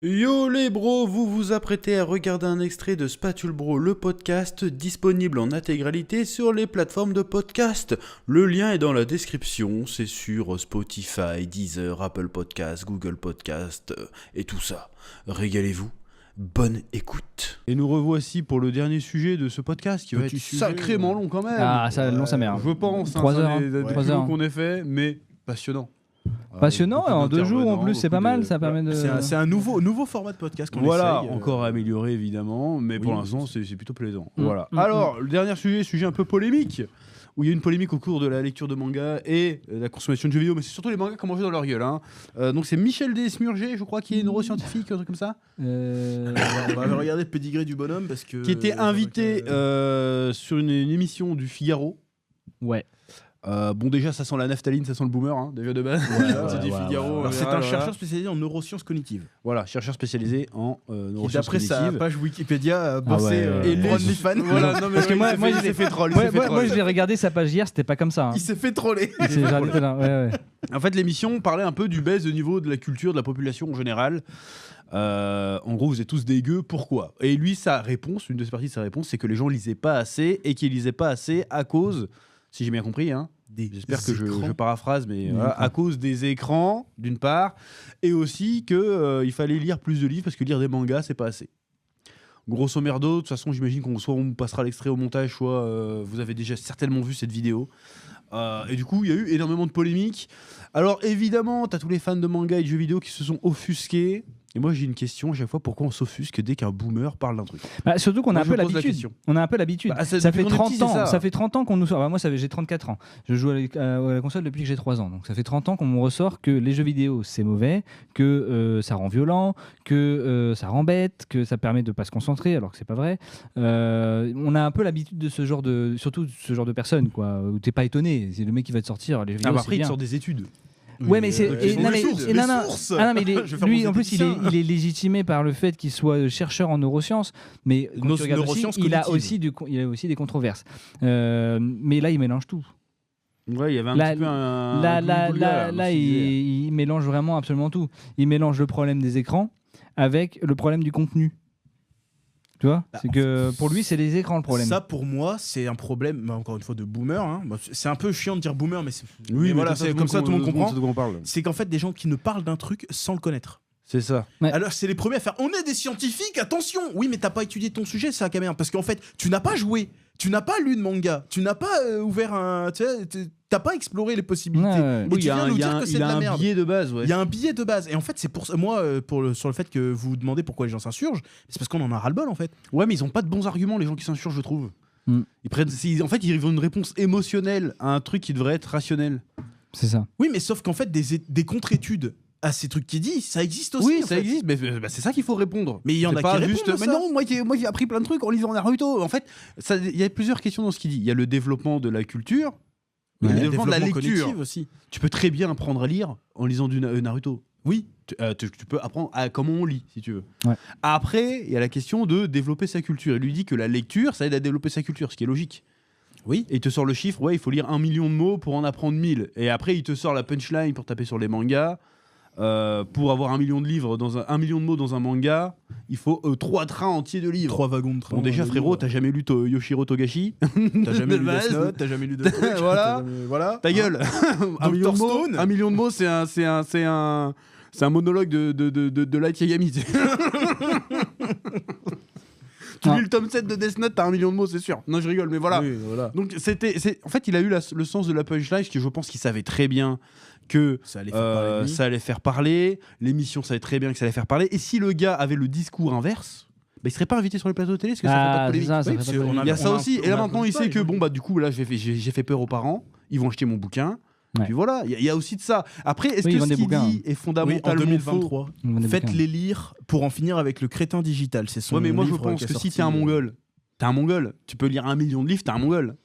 Yo les bros, vous vous apprêtez à regarder un extrait de Spatule Bro, le podcast, disponible en intégralité sur les plateformes de podcast. Le lien est dans la description, c'est sur Spotify, Deezer, Apple Podcast, Google Podcast et tout ça. Régalez-vous, bonne écoute. Et nous revoici pour le dernier sujet de ce podcast qui va être sacrément long quand même. Ah, ça long sa mère. Je pense, 3 heures, c'est des 3 plus heures. longs qu'on ait fait, mais passionnant. Passionnant, Beaucoup en 2 jours en plus, c'est pas mal, ça voilà. permet de... C'est un nouveau format de podcast qu'on Voilà, essaye. encore amélioré évidemment, mais pour oui, l'instant c'est plutôt plaisant. Mm, Voilà. mm, Alors, le dernier sujet un peu polémique, où il y a une polémique au cours de la lecture de manga et la consommation de jeux vidéo, mais c'est surtout les mangas qui ont mangé dans leur gueule. Hein. Donc c'est Michel Desmurger, je crois, qui est neuroscientifique, un truc comme ça, On va regarder le pédigré du bonhomme parce que. qui était invité sur une émission du Figaro. Ouais. Bon, déjà ça sent la naphtaline, ça sent le boomer, hein, déjà de base. C'est du Figaro. Alors, c'est voilà, un voilà. chercheur spécialisé en neurosciences cognitives. Voilà, chercheur spécialisé en Qui, neurosciences d'après sa cognitives. page Wikipédia, a bossé ouais. Et pour les OnlyFans. Voilà, non mais Parce que moi, il je s'est fait troll. moi, je l'ai regardé sa page hier, c'était pas comme ça. Hein. Il s'est fait troller. C'est genre- ouais. En fait, l'émission parlait un peu du baisse de niveau de la culture de la population en général. En gros, vous êtes tous dégueux, pourquoi? Et lui, sa réponse, une de ses parties de sa réponse, c'est que les gens lisaient pas assez et qu'ils lisaient pas assez à cause, si j'ai bien compris, hein, j'espère que je paraphrase, mais voilà, à cause des écrans, d'une part, et aussi que il fallait lire plus de livres parce que lire des mangas, c'est pas assez. Grosso merdo, de toute façon, j'imagine qu'on soit on passera l'extrait au montage, soit vous avez déjà certainement vu cette vidéo. Et du coup, il y a eu énormément de polémiques. Alors évidemment, t'as tous les fans de manga et de jeux vidéo qui se sont offusqués. Et moi, j'ai une question à chaque fois, pourquoi on s'offusque dès qu'un boomer parle d'un truc? Bah, surtout qu'on Moi, a un je peu me pose la l'habitude. question. On a un peu l'habitude. Bah, ça depuis fait qu'on est 30 petit, c'est ans. ça. Ça fait 30 ans qu'on nous sort. Bah, moi, j'ai 34 ans. Je joue à la console depuis que j'ai 3 ans. Donc ça fait 30 ans qu'on me ressort que les jeux vidéo, c'est mauvais, que ça rend violent, que ça rend bête, que ça permet de pas se concentrer, alors que c'est pas vrai. On a un peu l'habitude de ce genre de, surtout ce genre de personnes, quoi. Où t'es pas étonné. C'est le mec qui va te sortir. Les jeux vidéo, Ah bah c'est après, il bien. sort des études. Ouais, mais c'est. les Non, mais sources, et non, non. sources. Ah non, mais Je vais faire lui, mon en plus, il zététicien. est légitimé par le fait qu'il soit chercheur en neurosciences, mais quand tu regardes aussi, Neurosciences il a cognitives. aussi des controverses. Mais là, il mélange tout. Ouais, il y avait un Là, petit peu un. Là, il mélange vraiment absolument tout. Il mélange le problème des écrans avec le problème du contenu. Tu vois, Bah, c'est que pour lui, c'est les écrans le problème. Ça, pour moi, c'est un problème, bah, encore une fois, de boomer. Hein. Bah, c'est un peu chiant de dire boomer, mais, mais voilà, c'est comme ça tout le monde comprend. sait de quoi on parle. C'est qu'en fait, des gens qui ne parlent d'un truc sans le connaître. C'est ça. Ouais. Alors, c'est les premiers à faire on est des scientifiques, attention. Oui, mais t'as pas étudié ton sujet, c'est la caméra. Parce qu'en fait, tu n'as pas joué, tu n'as pas lu de manga, tu n'as pas ouvert un. Tu sais, t'as pas exploré les possibilités. Ouais. Et tu viens nous dire que c'est de la merde. Il y a un billet de base, ouais. Il y a un billet de base. Et en fait, c'est pour ça. Moi, sur le fait que vous vous demandez pourquoi les gens s'insurgent, c'est parce qu'on en a ras-le-bol, en fait. Ouais, mais ils ont pas de bons arguments, les gens qui s'insurgent, je trouve. Mm. En fait, ils ont une réponse émotionnelle à un truc qui devrait être rationnel. C'est ça. Oui, mais sauf qu'en fait, des contre-études à ces trucs qu'il dit, ça existe aussi. Oui, en ça fait. existe, mais c'est ça qu'il faut répondre. Mais il y en C'est a pas qui juste. répondent à Mais ça. non, moi j'ai appris plein de trucs en lisant Naruto. En fait, il y a plusieurs questions dans ce qu'il dit. Il y a le développement de la culture, Il y a le le développement de la développement lecture. cognitif aussi. Tu peux très bien apprendre à lire en lisant du Naruto. Oui. Tu peux apprendre à comment on lit, si tu veux. Ouais. Après, il y a la question de développer sa culture. Il lui dit que la lecture, ça aide à développer sa culture, ce qui est logique. Oui. Et il te sort le chiffre, ouais, il faut lire 1 million de mots pour en apprendre 1000. Et après, il te sort la punchline pour taper sur les mangas. Pour avoir 1 million de livres dans 1 million de mots dans un manga, il faut 3 trains entiers de livres. 3 wagons de train. Bon, déjà, frérot, t'as jamais lu Yoshiro Togashi? T'as jamais lu base. Death Note, t'as jamais lu de trucs. Voilà. Voilà. Ta gueule. Dr. Stone. 1 million de mots, c'est un monologue de Light Yagami. Tu Ah. lis le tome 7 de Death Note, t'as 1 million de mots, c'est sûr. Non, je rigole, mais voilà. Oui, voilà. Donc, en fait, il a eu le sens de la punchline, parce que je pense qu'il savait très bien que Ça allait faire parler de lui. ça allait faire parler, l'émission savait très bien que ça allait faire parler, et si le gars avait le discours inverse, bah, il serait pas invité sur les plateaux de télé, parce que ça ferait pas de polémique. ça Oui, fait parce pas de qu'on polémique. Il y a ça on aussi, et là maintenant il pas, sait que ils bon bah du coup là j'ai fait peur aux parents, ils vont acheter mon bouquin, Ouais. puis voilà, il y a aussi de ça. Après, est-ce Oui, ils que vendent ce des qu'il bouquins, dit est Oui, en fondamentalement faux? 2023. On vend des bouquins. Faites-les lire pour en finir avec le crétin digital. C'est son Ouais, mais moi je livre pense qui est que si sorti, t'es un mongol, tu peux lire 1 million de livres, t'es un mongol.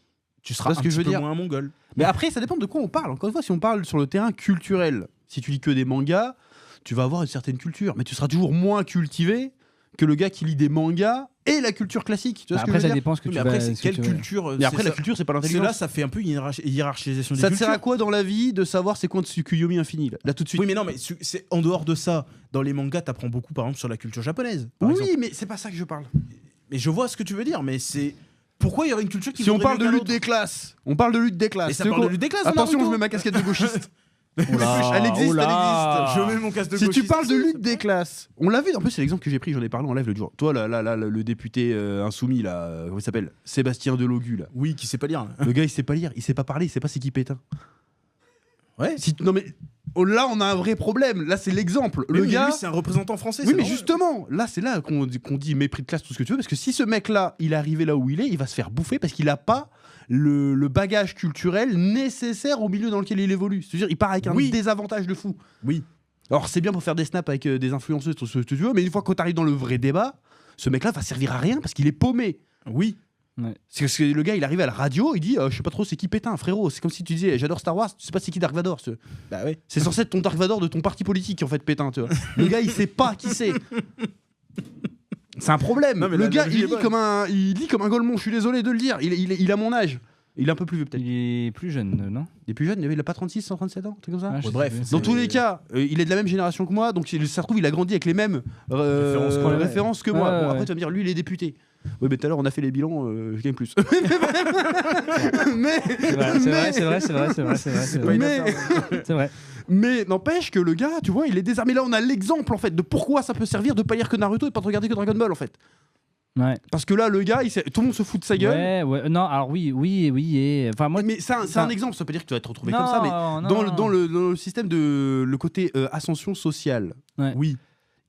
tu seras vois ce un que je petit veux peu dire moins un mongol. Mais après, ça dépend de quoi on parle. Encore une fois, si on parle sur le terrain culturel, si tu lis que des mangas, tu vas avoir une certaine culture, mais tu seras toujours moins cultivé que le gars qui lit des mangas et la culture classique. Tu vois ce que Après, je veux ça dire dépend ce que Mais tu après, vas. c'est ce que quelle tu veux. culture Mais après, c'est la ça. culture, c'est pas C'est l'intelligence. là, ça fait un peu une hiérarchisation des Ça te cultures. sert à quoi dans la vie de savoir c'est quoi Tsukuyomi infini là tout de suite? Oui, mais non, mais c'est en dehors de ça, dans les mangas, t'apprends beaucoup, par exemple, sur la culture japonaise. Par exemple. Oui, mais c'est pas ça que je parle. Mais je vois ce que tu veux dire, mais c'est pourquoi il y aurait une culture qui Si on vaudrait parle de mieux qu'un lutte autre des classes, on parle de lutte des Et classes. ça Tu veux parle de qu'on- lutte des classes. Attention, Naruto. je mets ma casquette de gauchiste. Oula, Elle existe, oula. Je mets mon casque de Si tu gauchiste parles de aussi, lutte des classes, on l'a vu, en plus c'est l'exemple que j'ai pris, j'en ai parlé en live le jour. Toi, là, le député insoumis, là, comment il s'appelle? Sébastien Delogu, là. Oui, qui sait pas lire. Le gars, il sait pas lire, il sait pas parler, il sait pas c'est qui Pétain. Ouais. Non mais, là on a un vrai problème, là c'est l'exemple. Mais Le oui, mais gars... lui, c'est un représentant français. Oui c'est mais normal. justement, là c'est là qu'on dit mépris de classe, tout ce que tu veux, parce que si ce mec-là, il est arrivé là où il est, il va se faire bouffer parce qu'il a pas le bagage culturel nécessaire au milieu dans lequel il évolue. C'est-à-dire, il part avec un Oui. désavantage de fou. Oui. Alors c'est bien pour faire des snaps avec des influenceuses, tout ce que tu veux, mais une fois qu'on arrive dans le vrai débat, ce mec-là va servir à rien parce qu'il est paumé. Oui. C'est parce que le gars, il arrive à la radio, il dit je sais pas trop c'est qui Pétain, frérot. C'est comme si tu disais j'adore Star Wars, tu sais pas c'est qui Dark Vador. Bah ouais. C'est censé être ton Dark Vador de ton parti politique en fait, Pétain, tu vois. Le gars, il sait pas qui c'est. C'est un problème. Non, mais Le gars, l'analogie est il lit comme un Golemon, je suis désolé de le dire. Il a mon âge. Il est un peu plus vieux peut-être. Il est plus jeune, non? Il est plus jeune, il a pas 36, 137 ans, un truc comme ça. Ah, je sais bref, plus. Dans c'est- tous les cas, il est de la même génération que moi, donc ça se trouve, il a grandi avec les mêmes Références, quoi, ouais. références que moi. Ouais, Bon, après, ouais. tu vas me dire, lui, il est député. Oui, mais tout à l'heure, on a fait les bilans, je gagne plus. mais, C'est vrai. C'est vrai. mais n'empêche que le gars, tu vois, il est désarmé. Là, on a l'exemple, en fait, de pourquoi ça peut servir de pas lire que Naruto et pas de regarder que Dragon Ball, en fait. Ouais. Parce que là, le gars, tout le monde se fout de sa gueule. Ouais. Non, alors oui. Et enfin moi. Mais c'est un exemple, ça peut dire que tu vas te retrouver Non, comme ça, mais non. dans le système de le côté ascension sociale, Ouais. oui.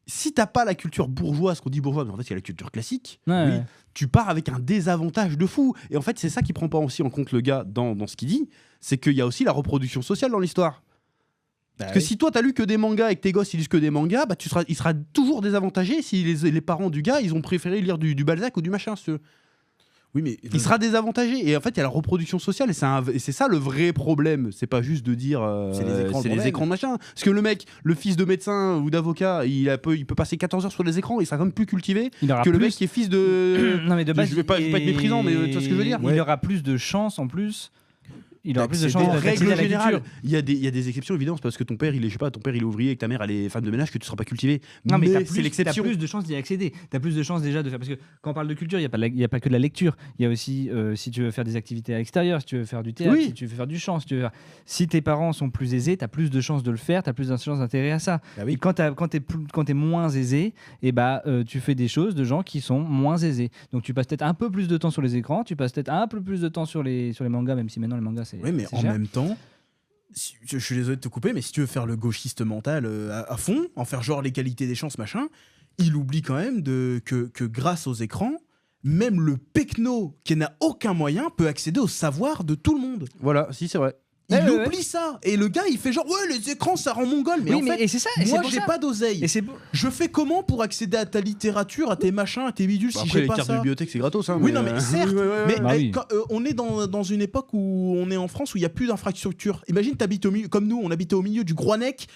Si t'as pas la culture bourgeoise, qu'on dit bourgeoise, mais en fait il y a la culture classique, Ouais, oui, ouais. tu pars avec un désavantage de fou. Et en fait c'est ça qui prend pas aussi en compte le gars dans ce qu'il dit, c'est qu'il y a aussi la reproduction sociale dans l'histoire. Parce que si toi t'as lu que des mangas et que tes gosses ils lisent que des mangas, bah il sera toujours désavantagé si les parents du gars ils ont préféré lire du Balzac ou du machin. Oui, mais Il sera désavantagé. Et en fait, il y a la reproduction sociale. Et c'est ça le vrai problème. C'est pas juste de dire C'est les écrans, le bordel. écrans machin. Parce que le mec, le fils de médecin ou d'avocat, il peut passer 14 heures sur les écrans. Il sera quand même plus cultivé Il aura que le plus- mec qui est fils de. Non mais de base, je vais pas être méprisant, mais tu vois ce que je veux dire. Il aura plus de chance en plus. Il aura plus de D'accéder chance à En d'accéder règle à la générale, culture. il y a des exceptions évidemment, c'est parce que ton père il est, je sais pas, ton père il est ouvrier et que ta mère elle est femme de ménage que tu seras pas cultivé. Non mais mais t'as c'est plus, l'exception. t'as plus de chances d'y accéder. T'as plus de chances déjà de faire parce que quand on parle de culture, il y a pas que de la lecture. Il y a aussi si tu veux faire des activités à l'extérieur, si tu veux faire du théâtre, Oui. si tu veux faire du chant, si tes parents sont plus aisés, t'as plus de chances de le faire, t'as plus de chances d'intérêt à ça. Bah oui. Et quand t'es moins aisé, et tu fais des choses de gens qui sont moins aisés. Donc tu passes peut-être un peu plus de temps sur les écrans, tu passes peut-être un peu plus de temps sur les mangas, même si maintenant les mangas c'est. Oui, mais c'est en cher. même temps, je suis désolé de te couper, mais si tu veux faire le gauchiste mental à fond, en faire genre l'égalité des chances, machin, il oublie quand même que grâce aux écrans, même le pecno qui n'a aucun moyen peut accéder au savoir de tout le monde. Voilà, si c'est vrai. Il Ouais, ouais, oublie ça. Et le gars, il fait genre, ouais, les écrans, ça rend mongol. Mais Oui, en fait, et c'est ça. Et moi, c'est pour j'ai ça. pas d'oseille. Et c'est Je fais comment pour accéder à ta littérature, à tes machins, à tes bidules si Après j'ai les pas cartes de ça? bibliothèque c'est gratos hein. Oui, non, mais certes. Oui, ouais, ouais, Mais Bah oui. on est dans une époque où on est en France où il n'y a plus d'infrastructure. Imagine, t'habites au milieu, comme nous, on habitait au milieu du Groenec,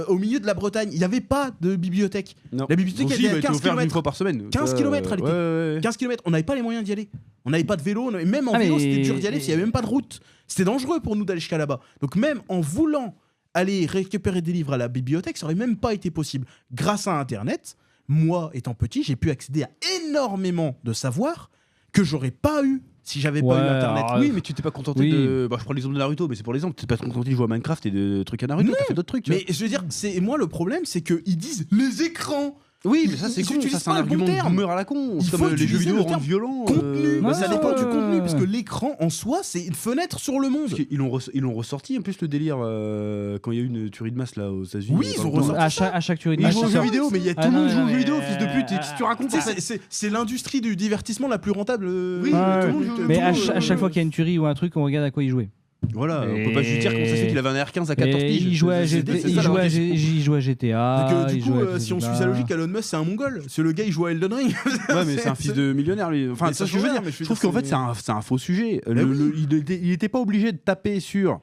au milieu de la Bretagne. Il n'y avait pas de bibliothèque. Non. La bibliothèque, Aussi, elle est à bah, tu 15 vas faire une kilomètres. fois par semaine. 15 kilomètres, elle était. Ouais. 15 km, on n'avait pas les moyens d'y aller. On n'avait pas de vélo, même en Ah, vélo, mais- c'était dur d'y aller, parce qu'il n'y avait même pas de route. C'était dangereux pour nous d'aller jusqu'à là-bas. Donc même en voulant aller récupérer des livres à la bibliothèque, ça aurait même pas été possible. Grâce à Internet, moi, étant petit, j'ai pu accéder à énormément de savoir que j'aurais pas eu si j'avais pas Ouais, eu Internet. alors, Oui, mais tu t'es pas contenté oui. de. Bah, je prends l'exemple de Naruto, mais c'est pour l'exemple. Tu t'es pas contenté de jouer à Minecraft et de trucs à Naruto. Non. T'as fait d'autres trucs. Tu vois. Mais je veux dire, c'est moi le problème, c'est qu'ils disent les écrans. Oui, mais ça ils c'est con. utilisent Ça c'est un pas le bon argument de terme. boomer à la con. Il C'est faut comme les jeux utiliser vidéo le rendent terme violents. Contenu, ouais, ça dépend du ouais, contenu, ouais. parce que l'écran en soi, c'est une fenêtre sur le monde. Parce qu'ils l'ont ressorti en plus le délire quand il y a eu une tuerie de masse là aux États-Unis. Oui, il y a ils pas ont longtemps. ressorti À chaque tuerie de Ils match, jouent aux c'est jeux ça. vidéo, mais il y a Ah, tout le non, monde joue aux non, jeux mais, vidéo, fils de pute. Qu'est-ce que tu racontes ça C'est l'industrie du divertissement la plus rentable. Oui, Ouais, tout le monde joue- mais tout le monde- à chaque fois qu'il y a une tuerie ou un truc, on regarde à quoi il jouait. Voilà, on Et- peut pas juste dire comment ça se fait qu'il avait un R15 à 14 Et piges. il jouait à C'est- GTA, c'est il ça, la jouait à vraie question. il jouait à GTA. Donc, du il coup, jouait à si on GTA. suit sa logique, Elon Musk, c'est un mongol. C'est le gars, il joue à Elden Ring. Ouais, mais c'est un fils de millionnaire, lui. Enfin, Mais ça, ça je veux change dire. rien, mais je Je veux trouve dire, qu'en fait, c'est- c'est un faux sujet. Mais oui. Il était pas obligé de taper sur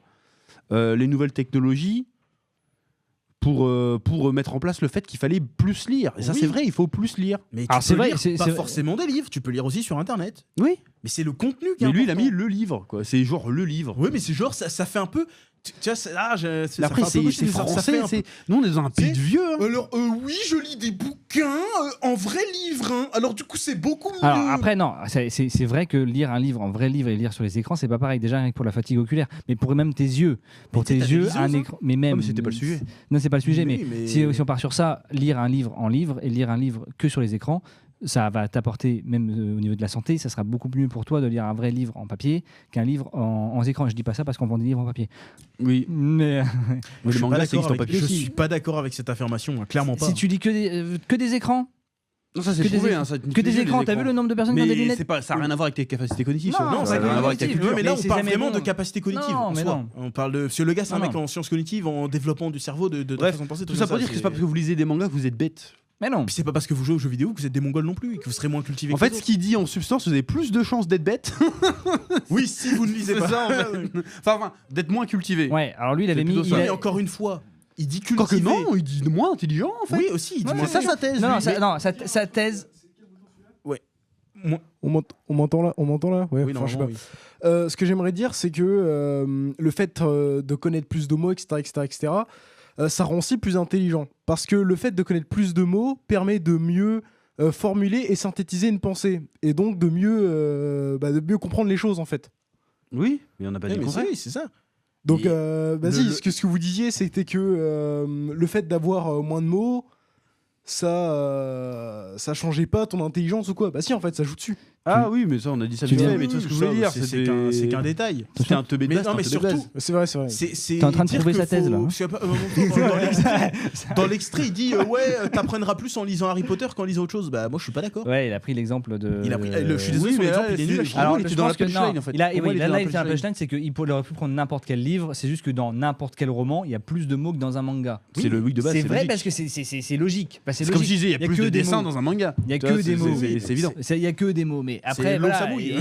les nouvelles technologies pour mettre en place le fait qu'il fallait plus lire. Et ça, Oui. c'est vrai, il faut plus lire. Mais Alors, tu c'est peux vrai, lire c'est- pas c'est- forcément des livres, tu peux lire aussi sur internet. Oui. Mais c'est le contenu qui est Mais lui, il a important. mis le livre, quoi. C'est genre le livre. Oui, mais c'est genre, ça fait un peu. Tu vois, ça Après, fait un peu gauche, c'est mais ça fait français. un peu- Nous, on est dans un pays de vieux. hein. Alors, oui, je lis des bouquins en vrai livre. Hein. Alors, du coup, c'est beaucoup mieux. Alors après, non, c'est vrai que lire un livre, un vrai livre et lire sur les écrans, c'est pas pareil. Déjà, rien que pour la fatigue oculaire, mais pour même tes yeux. Pour Mais tu sais, tes t'as des yeux, liseuse, un hein. écran. Mais même. Ouais, mais c'était pas le sujet. Non, c'est pas le sujet, Oui, mais si on part sur ça, lire un livre en livre et lire un livre que sur les écrans, ça va t'apporter, même au niveau de la santé, ça sera beaucoup mieux pour toi de lire un vrai livre en papier qu'un livre en écran. Je dis pas ça parce qu'on vend des livres en papier. Oui. Mais Mais le manga, ça existe en papier Je aussi. suis pas d'accord avec cette affirmation, hein, clairement pas. si tu lis que des écrans, Non, ça, c'est que des prouvé. écrans. hein, ça, que des écrans, t'as vu le nombre de personnes qui ont des Mais lunettes c'est pas, ça n'a rien à voir avec tes capacités cognitives. Non, ça. ça Ça n'a rien à voir avec ta cognitive. culture. mais là, Mais on c'est parle jamais vraiment bon. de capacité cognitive. Non, en mais soi. non. On parle de. Parce que le gars, c'est un Non, mec non. en sciences cognitives, en développement du cerveau, de Bref, façon de penser. Tout ça pour dire que c'est pas parce que vous lisez des mangas que vous êtes bête. Mais non. Puis c'est pas parce que vous jouez aux jeux vidéo que vous êtes des mongols non plus et que vous serez moins cultivés. En que fait, les ce qu'il dit en substance, vous avez plus de chances d'être bête. autres. Oui, si vous ne lisez C'est pas. ça, en fait. Enfin, d'être moins cultivé. Ouais, alors lui, il avait C'est mis. plutôt il ça. a- Mais encore une fois, il dit cultivé. Quoique non, il dit moins intelligent en fait. Oui, aussi, il dit Ouais, moins C'est ça sa thèse. Non, lui. non, sa thèse. On m'entend là Ouais, Oui, enfin, je sais normalement, pas. oui. Ce que j'aimerais dire, c'est que le fait de connaître plus de mots, etc., ça rend aussi plus intelligent. Parce que le fait de connaître plus de mots permet de mieux formuler et synthétiser une pensée. Et donc de mieux comprendre les choses, en fait. Oui, mais on n'a pas Oui, dit mais le contraire. oui, c'est ça. Donc, Et vas-y, le- ce que vous disiez, c'était que le fait d'avoir moins de mots, ça changeait pas ton intelligence ou quoi. Bah si, en fait, ça joue dessus. Ah oui, mais ça, on a dit ça Tu vite viens- fait, mais tu vois ce que je ça, voulais dire. c'est qu'un détail. C'était un teubé de Mais base. non, mais surtout, C'est vrai. T'es T'es en train de trouver sa thèse, là, hein. Dans l'extrait, il dit t'apprendras plus en lisant Harry Potter qu'en lisant autre chose. Bah, moi, je suis pas d'accord. Ouais, il a pris l'exemple de. Il a pris- je suis désolé, Oui, son mais exemple, là, il est nul à chier. Alors, je il était pense dans la que punchline, non. en fait. Il a, Pour moi, oui, il là, était dans il la était dans la punchline. punchline, c'est qu'il aurait pu prendre n'importe quel livre. C'est juste que dans n'importe quel roman, il y a plus de mots que dans un manga. C'est le week de base. C'est vrai logique. parce que c'est logique. Bah, C'est comme je logique. disais, il y a plus que de des dessins mots. dans un manga. Il y a Tu vois, que des mots. C'est évident. Il y a que des mots, mais après l'eau, voilà, ça mouille.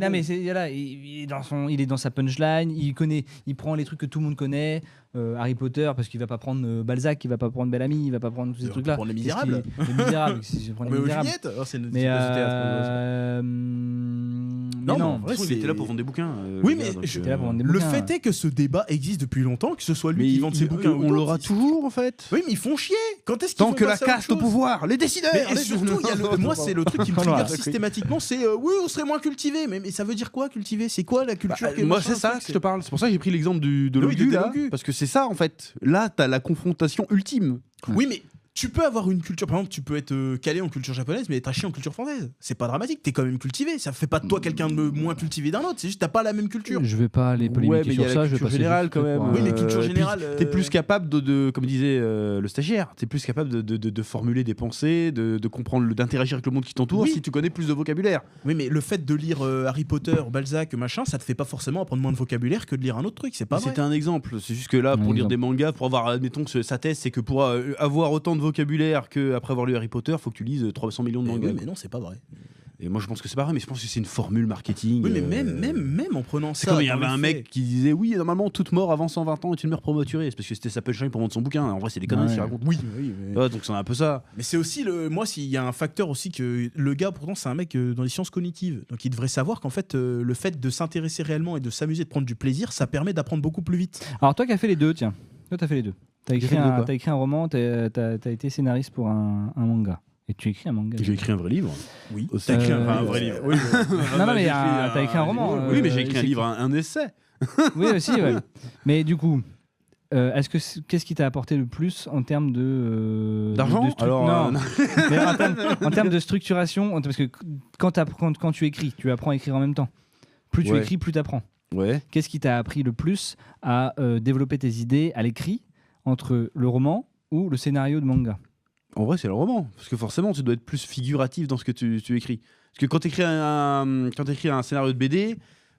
non mais c'est voilà, il est dans sa punchline, il prend les trucs que tout le monde connaît, Harry Potter parce qu'il va pas prendre Balzac, il va pas prendre Bellamy, il va pas prendre tous ces Il va trucs là. prendre Les Misérables. Les Misérables, si je prends les Mais Misérables. Juliette, c'est une Mais théâtre. mais non, vrai, Il était là pour vendre des bouquins. Oui, le gars, mais donc, je- T'es là pour vendre des Le bouquins. fait est que ce débat existe depuis longtemps, que ce soit lui Mais qui vende ses bouquins ou on d'autres, l'aura ils- toujours en fait. Oui, mais ils font chier. Quand est-ce qu'ils Tant vont que la passer à autre caste au chose pouvoir, les décideurs. Mais et les- surtout, il y a moi, c'est le truc qui me Voilà. trigger systématiquement, c'est oui, on serait moins cultivé. Mais ça veut dire quoi, cultiver? C'est quoi la culture qui est Moi, machin, c'est ça truc, que je te parle. C'est pour ça que j'ai pris l'exemple de Oui, Logu de là, Logu. parce que c'est ça en fait. Là, t'as la confrontation ultime. Oui, mais tu peux avoir une culture. Par exemple, tu peux être calé en culture japonaise, mais être à chier en culture française. C'est pas dramatique. T'es quand même cultivé. Ça fait pas de toi quelqu'un de moins cultivé d'un autre. C'est juste t'as pas la même culture. Je vais pas aller polémiquer Ouais, mais il y a sur ça, la je vais culture passer générale juste quand même. pour, Oui, mais culture puis, générale, T'es plus capable comme disait le stagiaire, t'es plus capable de formuler des pensées, de comprendre, d'interagir avec le monde qui t'entoure Oui. si tu connais plus de vocabulaire. Oui, mais le fait de lire Harry Potter, Balzac, machin, ça te fait pas forcément apprendre moins de vocabulaire que de lire un autre truc. C'est pas vrai. C'était un exemple. C'est juste que là, Un pour lire exemple. des mangas, pour avoir, admettons, sa thèse, c'est que pour avoir autant de vocabulaire qu'après avoir lu Harry Potter, faut que tu lises 300 millions de Mais mangas. oui, mais non, c'est pas vrai. Et moi, je pense que c'est pas vrai, mais je pense que c'est une formule marketing. Oui, mais même en prenant C'est ça. comme il y dans avait les un faits. mec qui disait oui, normalement, toute mort avant 120 ans est une mort prématurée. C'est parce que c'était sa punchline pour vendre son bouquin. En vrai, c'est des conneries Ouais. qu'il raconte. Oui, mais... Ouais, donc c'est un peu ça. Mais c'est aussi moi s'il y a un facteur aussi que le gars pourtant c'est un mec dans les sciences cognitives, donc il devrait savoir qu'en fait le fait de s'intéresser réellement et de s'amuser, de prendre du plaisir, ça permet d'apprendre beaucoup plus vite. Alors toi qui as fait les deux, tiens. Toi t'as fait les deux. T'as J'ai écrit, fait les deux, un, quoi. t'as écrit un roman, t'as été scénariste pour un manga. Et tu écris un manga. J'ai écrit un vrai livre. Oui. Aussi. T'as écrit un Euh, vrai livre. Oui, Non, mais t'as écrit un roman. Oui, mais j'ai écrit un c'est- livre, un essai. Oui aussi, ouais. Mais du coup, qu'est-ce qui t'a apporté le plus en termes de D'argent Alors, non. non. Mais en termes de structuration, parce que quand tu écris, tu apprends à écrire en même temps. Plus tu Ouais. écris, plus tu apprends. Ouais. Qu'est-ce qui t'a appris le plus à développer tes idées à l'écrit entre le roman ou le scénario de manga? En vrai, c'est le roman. Parce que forcément, tu dois être plus figuratif dans ce que tu écris. Parce que quand tu écris un scénario de BD,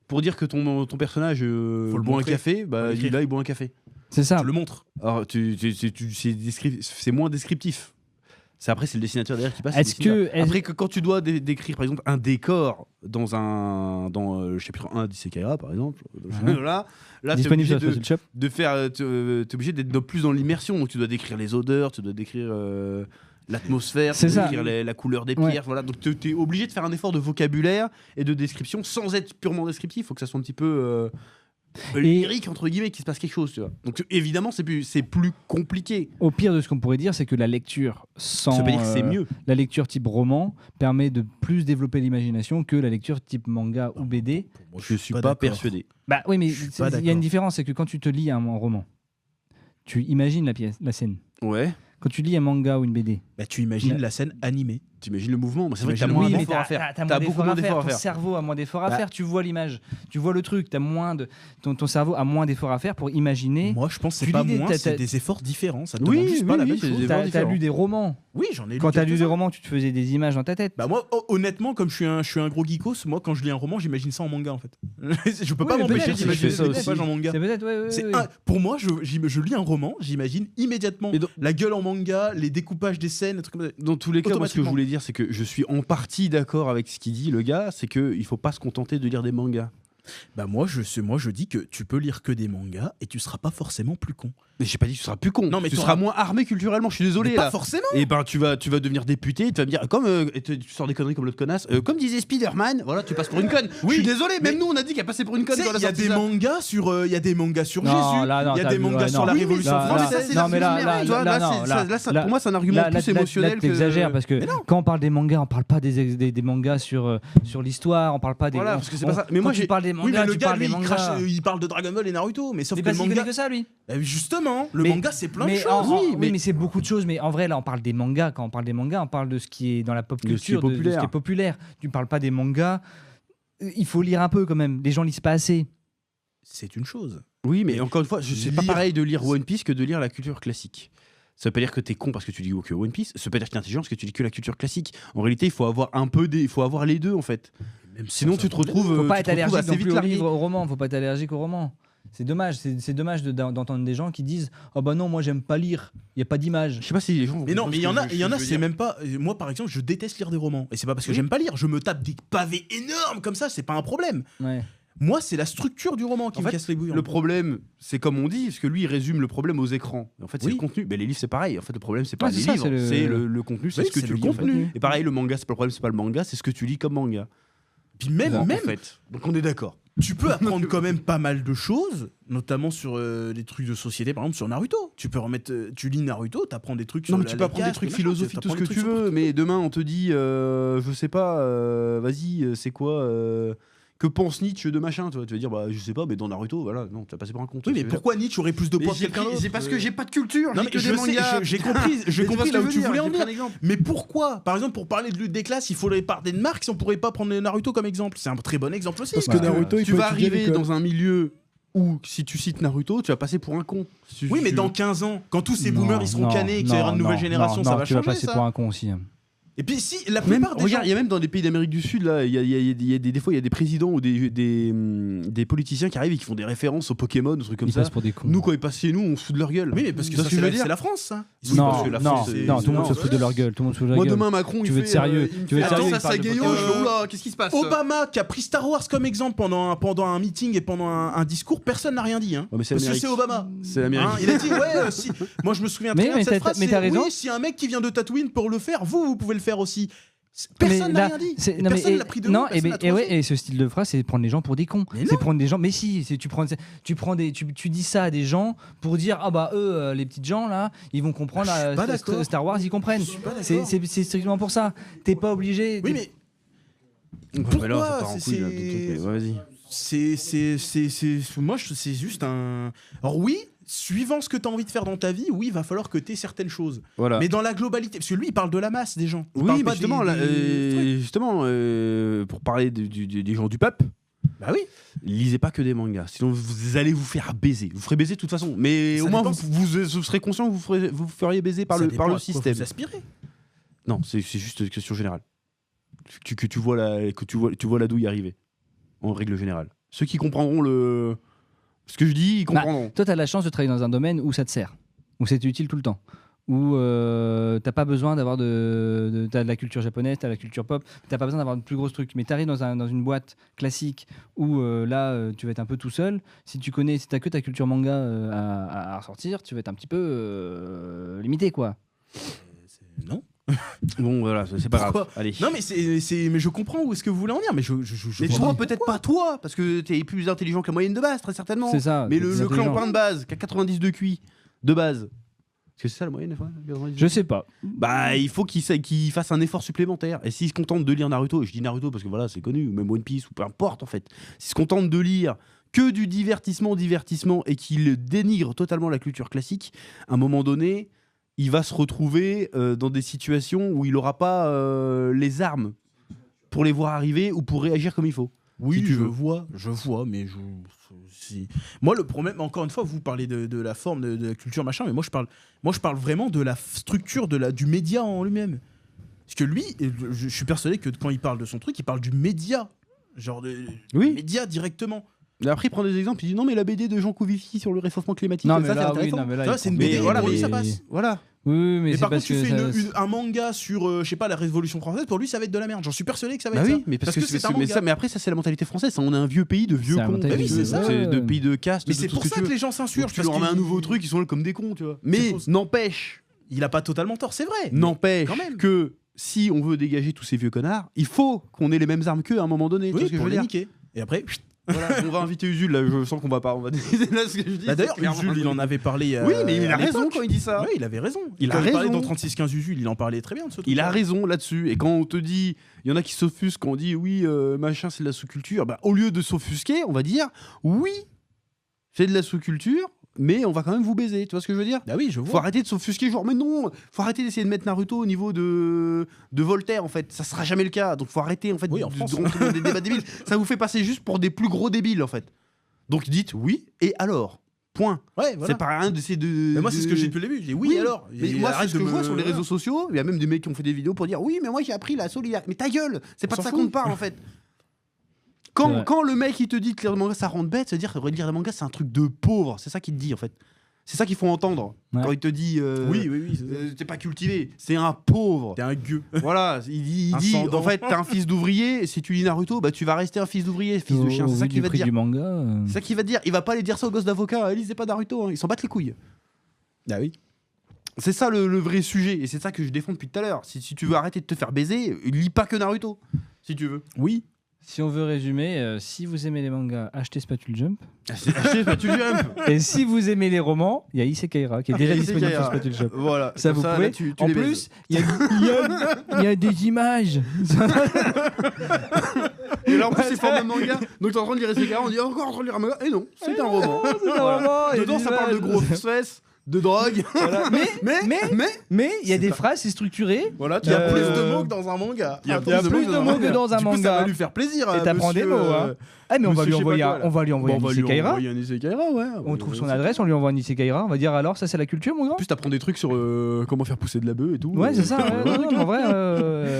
pour dire que ton personnage Faut le boit un montrer. café, bah, Faut l'écrire. là, il boit un café. C'est ça. Tu le montres. Alors, c'est moins descriptif. Après, c'est le dessinateur derrière qui passe. Est-ce que Après, quand tu dois décrire, par exemple, un décor dans le chapitre 1 d'Isekaiya, par exemple, là, t'es disponible obligé sur Puzzle Shop. t'es obligé d'être plus dans l'immersion. Donc, tu dois décrire les odeurs, tu dois décrire l'atmosphère, C'est tu dois ça. décrire la couleur des Ouais. pierres. Voilà. Donc, t'es obligé de faire un effort de vocabulaire et de description sans être purement descriptif. Il faut que ça soit un petit peu lyrique, entre guillemets, qu'il se passe quelque chose. Tu vois. Donc, évidemment, c'est plus compliqué. Au pire de ce qu'on pourrait dire, c'est que la lecture sans Ça veut pas dire que c'est mieux. la lecture type roman permet de plus développer l'imagination que la lecture type manga ou BD. Pour moi, Je suis pas d'accord. persuadé. Bah oui, mais Je suis pas il y a d'accord. une différence, c'est que quand tu te lis un roman, tu imagines la scène. Ouais. Quand tu lis un manga ou une BD, Bah, tu imagines la scène animée. T'imagines le mouvement. C'est vrai que t'as T'imagines moins le d'efforts à faire. T'as beaucoup moins d'efforts à Ton faire. cerveau a moins d'efforts à Bah. faire. Tu vois l'image, tu vois le truc. Ton cerveau a moins d'efforts à faire pour imaginer. Moi, je pense que Tu c'est pas lis des- moins, t'as- c'est des efforts différents. Ça te Oui, demande juste pas oui, la oui, même c'est chose. des T'as différents. lu des romans. Oui, j'en ai lu. Quand t'as lu des quelques-uns. romans, tu te faisais des images dans ta tête. Bah moi, honnêtement, comme je suis un gros geekos, moi, quand je lis un roman, j'imagine ça en manga, en fait. Je peux pas Oui, mais m'empêcher peut-être, d'imaginer je fais ça des aussi. pages en manga. C'est peut-être, ouais, C'est ouais. pour moi, je lis un roman, j'imagine immédiatement Et donc- la gueule en manga, les découpages des scènes, des trucs comme ça. Dans tous les cas, moi, ce que je Automatiquement. voulais dire, c'est que je suis en partie d'accord avec ce qu'il dit, le gars, c'est qu'il faut pas se contenter de lire des mangas. Bah moi, je dis que tu peux lire que des mangas et tu seras pas forcément plus con. Mais j'ai pas dit que tu seras plus con. Non, mais tu t'auras- seras moins armé culturellement, je suis désolé. Mais là. pas forcément. Et ben tu vas devenir député, tu vas me dire comme et tu sors des conneries comme l'autre connasse, comme disait Spider-Man, voilà, tu passes pour une conne. Oui, je suis désolé, mais- même nous on a dit qu'elle passait pour une conne Tu sais, quand elle il y a sorti des ça. mangas sur, il y a des mangas sur Non, Jésus, là, non, il y a t'as des vu, mangas ouais, sur non. la Oui, Révolution là, Non, mais là, ça, c'est non, mais là, l'argument, là, tu vois, là, là, non, c'est- là, là, ça, là, pour moi c'est un argument plus émotionnel que t'exagères parce que Mais non. quand on parle des mangas, on parle pas des mangas sur l'histoire, on parle pas des. Voilà, parce que c'est pas ça. Mais quand moi, tu j'ai- parles des Oui, mais mangas, le tu gars, parles lui, des il, mangas. il parle de Dragon Ball et Naruto, mais sauf Mais que le parce qu'il manga. connaît que ça, lui. Bah, justement, le Mais- manga, c'est plein de Mais choses. oui, mais c'est beaucoup de choses. Mais en vrai, là, on parle des mangas. Quand on parle des mangas, on parle de ce qui est dans la pop De ce qui est culture, de ce populaire. qui est populaire. Tu parles pas des mangas. Il faut lire un peu quand même. Les gens lisent pas assez. C'est une chose. Oui, mais encore une fois, c'est pas Lire- pareil de lire One Piece que de lire la culture classique. Ça veut pas dire que t'es con parce que tu lis que One Piece, ça veut pas dire que t'es intelligent parce que tu lis que la culture classique. En réalité, il faut avoir il faut avoir les deux en fait. Même Sinon sans tu te problème. retrouves Faut pas tu être te retrouves allergique assez non vite plus au largué. livre, au roman. Faut pas être allergique au roman. C'est dommage. C'est dommage d'entendre des gens qui disent oh bah non, moi j'aime pas lire. Il y a pas d'image. Je sais pas si les gens vont Mais non, comprendre mais ce il y en a, je veux c'est dire. même pas. Moi, par exemple, je déteste lire des romans. Et c'est pas parce que Oui. j'aime pas lire. Je me tape des pavés énormes comme ça, c'est pas un problème. Ouais. Moi, c'est la structure du roman qui En me fait, casse les bouilles. Le problème, c'est comme on dit, parce que lui, il résume le problème aux écrans. En fait, c'est Oui. le contenu. Ben, les livres, c'est pareil. En fait, le problème, c'est pas Ouais, c'est les ça, livres, c'est c'est le- le contenu, c'est Oui, ce que c'est tu le lis. en fait. contenu. Et pareil, le manga, c'est pas le problème, c'est pas le manga, c'est ce que tu lis comme manga. Puis même, En même, fait. Donc on est d'accord. tu peux apprendre quand même pas mal de choses, notamment sur des trucs de société, par exemple sur Naruto. Tu peux remettre, tu lis Naruto, t'apprends des trucs sur Non, mais la tu peux apprendre des caste, trucs machin, philosophiques, tout ce t'apprends que des tu trucs sur- veux, mais demain, on te dit, je sais pas, vas-y, c'est quoi que pense Nietzsche de machin, toi. Tu vas dire, bah, je sais pas, mais dans Naruto, voilà, non, tu as passé pour un con. tu Oui, vois mais ce que je veux dire. pourquoi Nietzsche aurait plus de Mais poids que j'ai quelqu'un pris- d'autre c'est parce que j'ai pas de culture, Non, j'ai mais que je des sais, mangas. j'ai compris, Mais tu vois ce là que où je tu veux voulais dire, en j'ai pris venir. un exemple. Mais pourquoi Par exemple, pour parler de lutte des classes, il faudrait parler de Marx, on pourrait pas prendre Naruto comme exemple. C'est un très bon exemple aussi. Parce que Parce que- Naruto, il Tu faut vas étudier à arriver l'école. dans un milieu où, si tu cites Naruto, tu vas passer pour un con. Si Oui, mais tu- dans 15 ans, quand tous ces Non, boomers ils seront non, canés et qu'il y aura une non, nouvelle non, génération, non, ça va tu vas changer passer ça. pour un con aussi. Et puis si la Même, plupart des regarde, gens. il y a même dans les pays d'Amérique du Sud, là, il y a des fois, il y a des présidents ou des politiciens qui arrivent et qui font des références aux Pokémon, des trucs comme Ils ça. passent pour des cons. Nous, quand ils passent chez nous, on se fout de leur gueule. Oui, mais parce que Tu vois ça, ce que je veux dire c'est la France, ça. Oui, parce Non, que la non, France, c'est- non, tout le monde non, se fout de leur gueule. Tout le monde se fout de leur Moi, gueule. demain, Macron, Tu il veux fait, être sérieux, il me tu veux fait, être sérieux, attends, il ça parle de Sagayo, Pokémon. je fais, oula, qu'est-ce qui se passe Obama qui a pris Star Wars comme exemple pendant un meeting et pendant un discours, personne n'a rien dit. Hein. Ouais, mais c'est Parce que l'Amérique. c'est Obama. C'est l'Amérique. Hein, il a dit ouais, si. Moi je me souviens Mais- très bien de mais cette t'as- phrase. mais c'est, t'as raison. Oui, si un mec qui vient de Tatooine pour le faire, vous pouvez le faire aussi. Personne Mais n'a là, rien dit. c'est- Et non, mais- personne l'a pris de non, haut, personne l'a et ouais, troncé. et ce style de phrase, c'est prendre les gens pour des cons. Mais C'est non. prendre des gens. Mais si, tu dis ça à des gens pour dire ah bah eux, les petites gens là, ils vont comprendre Ah, je suis pas d'accord. Star Wars, ils comprennent. Je suis pas C'est d'accord. c'est strictement pour ça. T'es pas obligé. Oui, mais Ouais, mais là, pourquoi ça part en couille, là, ton truc, mais ouais, vas-y. c'est juste un. Alors oui, suivant ce que tu as envie de faire dans ta vie, oui, il va falloir que tu aies certaines choses. Voilà. Mais dans la globalité, parce que lui, il parle de la masse des gens. Il Oui, parle mais pas justement, des- là, des trucs. justement pour parler des gens du peuple, Bah oui. lisez pas que des mangas. Sinon, vous allez vous faire baiser. Vous ferez baiser de toute façon. Mais Ça au moins, dépend. vous serez conscient que vous feriez baiser par Ça le dépend à quoi système. vous aspirez. Non, c'est juste une question générale. Que tu vois la douille arriver, en règle générale. Ceux qui comprendront ce que je dis, ils comprendront. Toi, t'as la chance de travailler dans un domaine où ça te sert, où c'est utile tout le temps, où t'as pas besoin d'avoir t'as de la culture japonaise, t'as la culture pop, t'as pas besoin d'avoir de plus gros trucs. Mais t'arrives dans une boîte classique où tu vas être un peu tout seul. Si t'as que ta culture manga à ressortir, tu vas être un petit peu limité, quoi. Non. Bon, voilà, c'est pas Pourquoi grave. Allez. Non, mais mais je comprends où est-ce que vous voulez en venir. Mais je Mais vois toi, pas. peut-être pas toi, parce que t'es plus intelligent que la moyenne de base, très certainement. C'est ça. Mais t'es plus le intelligent. clampin de base, qui a 90 de QI, de base. Est-ce que c'est ça la moyenne des fois, 90? Je sais pas. Bah, il faut qu'il fasse un effort supplémentaire. Et s'il se contente de lire Naruto, et je dis Naruto parce que voilà, c'est connu, ou même One Piece, ou peu importe en fait, s'il se contente de lire que du divertissement, et qu'il dénigre totalement la culture classique, à un moment donné, il va se retrouver dans des situations où il n'aura pas les armes pour les voir arriver ou pour réagir comme il faut. Oui, si tu veux. je vois, mais moi le problème, encore une fois, vous parlez de la forme, de la culture machin, mais moi je parle vraiment de la structure du média en lui-même. Parce que lui, je suis persuadé que quand il parle de son truc, il parle du média, genre Oui. média directement. Et après, il prend des exemples, il dit non, mais la BD de Jean Kouvifi sur le réchauffement climatique, Non, ça, mais c'est là, oui, intéressant. non, mais là, Tu vois, il c'est une prend- BD, voilà, pour lui mais- ça passe. Voilà. Oui, mais Mais c'est par contre, parce tu que fais ça- un manga sur, je sais pas, la Révolution française, pour lui, ça va être de la merde. J'en suis persuadé que ça va Bah être oui, ça. mais parce que c'est un mais manga. mais après, ça, c'est la mentalité française. Ça, on est un vieux pays de vieux C'est la cons. mentalité, oui, c'est ça. De pays de caste. Mais de c'est tout pour ce ça tu que veux. les gens s'insurgent. Tu leur mets un nouveau truc, ils sont là comme des cons, tu vois. Mais pour- n'empêche, Il a pas totalement tort, c'est vrai. n'empêche quand même. que si on veut dégager tous ces vieux connards, il faut qu'on ait les mêmes armes qu'eux à un moment donné. Tu vois Oui, ce que je pour veux les dire. niquer. Et après, Voilà, on va inviter Usul là. Je sens qu'on va pas. On va décider là ce que je dis. bah, d'ailleurs, c'est clairement Usul, il un en avait parlé. Oui, mais il a à raison l'époque. quand il dit ça. Oui, il avait raison. Il Quand a il parlait raison. dans 3615 Usul, il en parlait très bien de ce truc. Il a raison là-dessus. Et quand on te dit, il y en a qui s'offusquent quand on dit oui, machin, c'est de la sous-culture. Bah, au lieu de s'offusquer, on va dire oui, c'est de la sous-culture, mais on va quand même vous baiser. Tu vois ce que je veux dire? Ah oui, je Faut vois. arrêter de s'offusquer, genre, mais non, faut arrêter d'essayer de mettre Naruto au niveau de Voltaire, en fait. Ça sera jamais le cas. Donc faut arrêter, en fait, Oui, en de France. rentrer dans des débats débiles. Ça vous fait passer juste pour des plus gros débiles, en fait. Donc dites oui, et alors? Point. Ouais, voilà. C'est pas rien d'essayer de. Mais moi, c'est ce que j'ai depuis le début. J'ai dit oui, alors. Mais Et moi, c'est arrête ce que de je vois me- sur les réseaux sociaux. Il y a même des mecs qui ont fait des vidéos pour dire oui, mais moi j'ai appris la solidarité. Mais ta gueule, c'est pas s'en de ça fout. qu'on te parle en fait. C'est vrai. Quand le mec il te dit que lire des mangas ça rend bête, c'est-à-dire que lire des mangas c'est un truc de pauvre. C'est ça qu'il te dit en fait. C'est ça qu'il faut entendre. Ouais. Quand il te dit Oui, c'est ça. t'es pas cultivé, c'est un pauvre. T'es un gueux. Voilà, il Un dit sans dents. en fait t'es un fils d'ouvrier et si tu lis Naruto, bah tu vas rester un fils d'ouvrier, fils de chien. Au C'est ça vu qu'il du va te prix dire. du manga. C'est ça qu'il va te dire. Il va pas aller dire ça aux gosses d'avocats. Lisez pas Naruto, hein. Ils s'en battent les couilles. Ah oui. C'est ça le vrai sujet, et c'est ça que je défends depuis tout à l'heure. Si tu veux arrêter de te faire baiser, lis pas que Naruto, si tu veux. Oui. Si on veut résumer, si vous aimez les mangas, achetez Spatule Jump. Achetez Spatule Jump. Et si vous aimez les romans, il y a Isekai'ra qui est déjà disponible sur Isekai'ra. Spatule Jump. Voilà. Ça, Comme vous pouvez. là, tu En les plus, baises. il y a des images. Et là en plus c'est format manga. Donc t'es en train de lire Isekai'ra, on dit encore en train de lire un manga. Et non, c'est un roman. C'est un roman, il y a Dedans des ça parle de images. gros fesses, de drogue. Voilà. Mais il y a des phrases, c'est structuré. Voilà, il y a plus de Euh, mots que dans un manga. il y a Il y a plus de mots que dans un Du coup, ça manga. va lui faire plaisir. Et t'apprends des mots, hein. Ah, mais on va monsieur lui je sais envoyer pas quoi, un, là. on va lui envoyer un Isekai'ra. un Isekai'ra, ouais. On trouve son adresse, on lui envoie un Isekai'ra. On va dire alors, ça c'est la culture, mon grand. En plus t'apprends des trucs sur comment faire pousser de la bœuf et tout. Ouais, c'est ça. ouais, non, non, en vrai,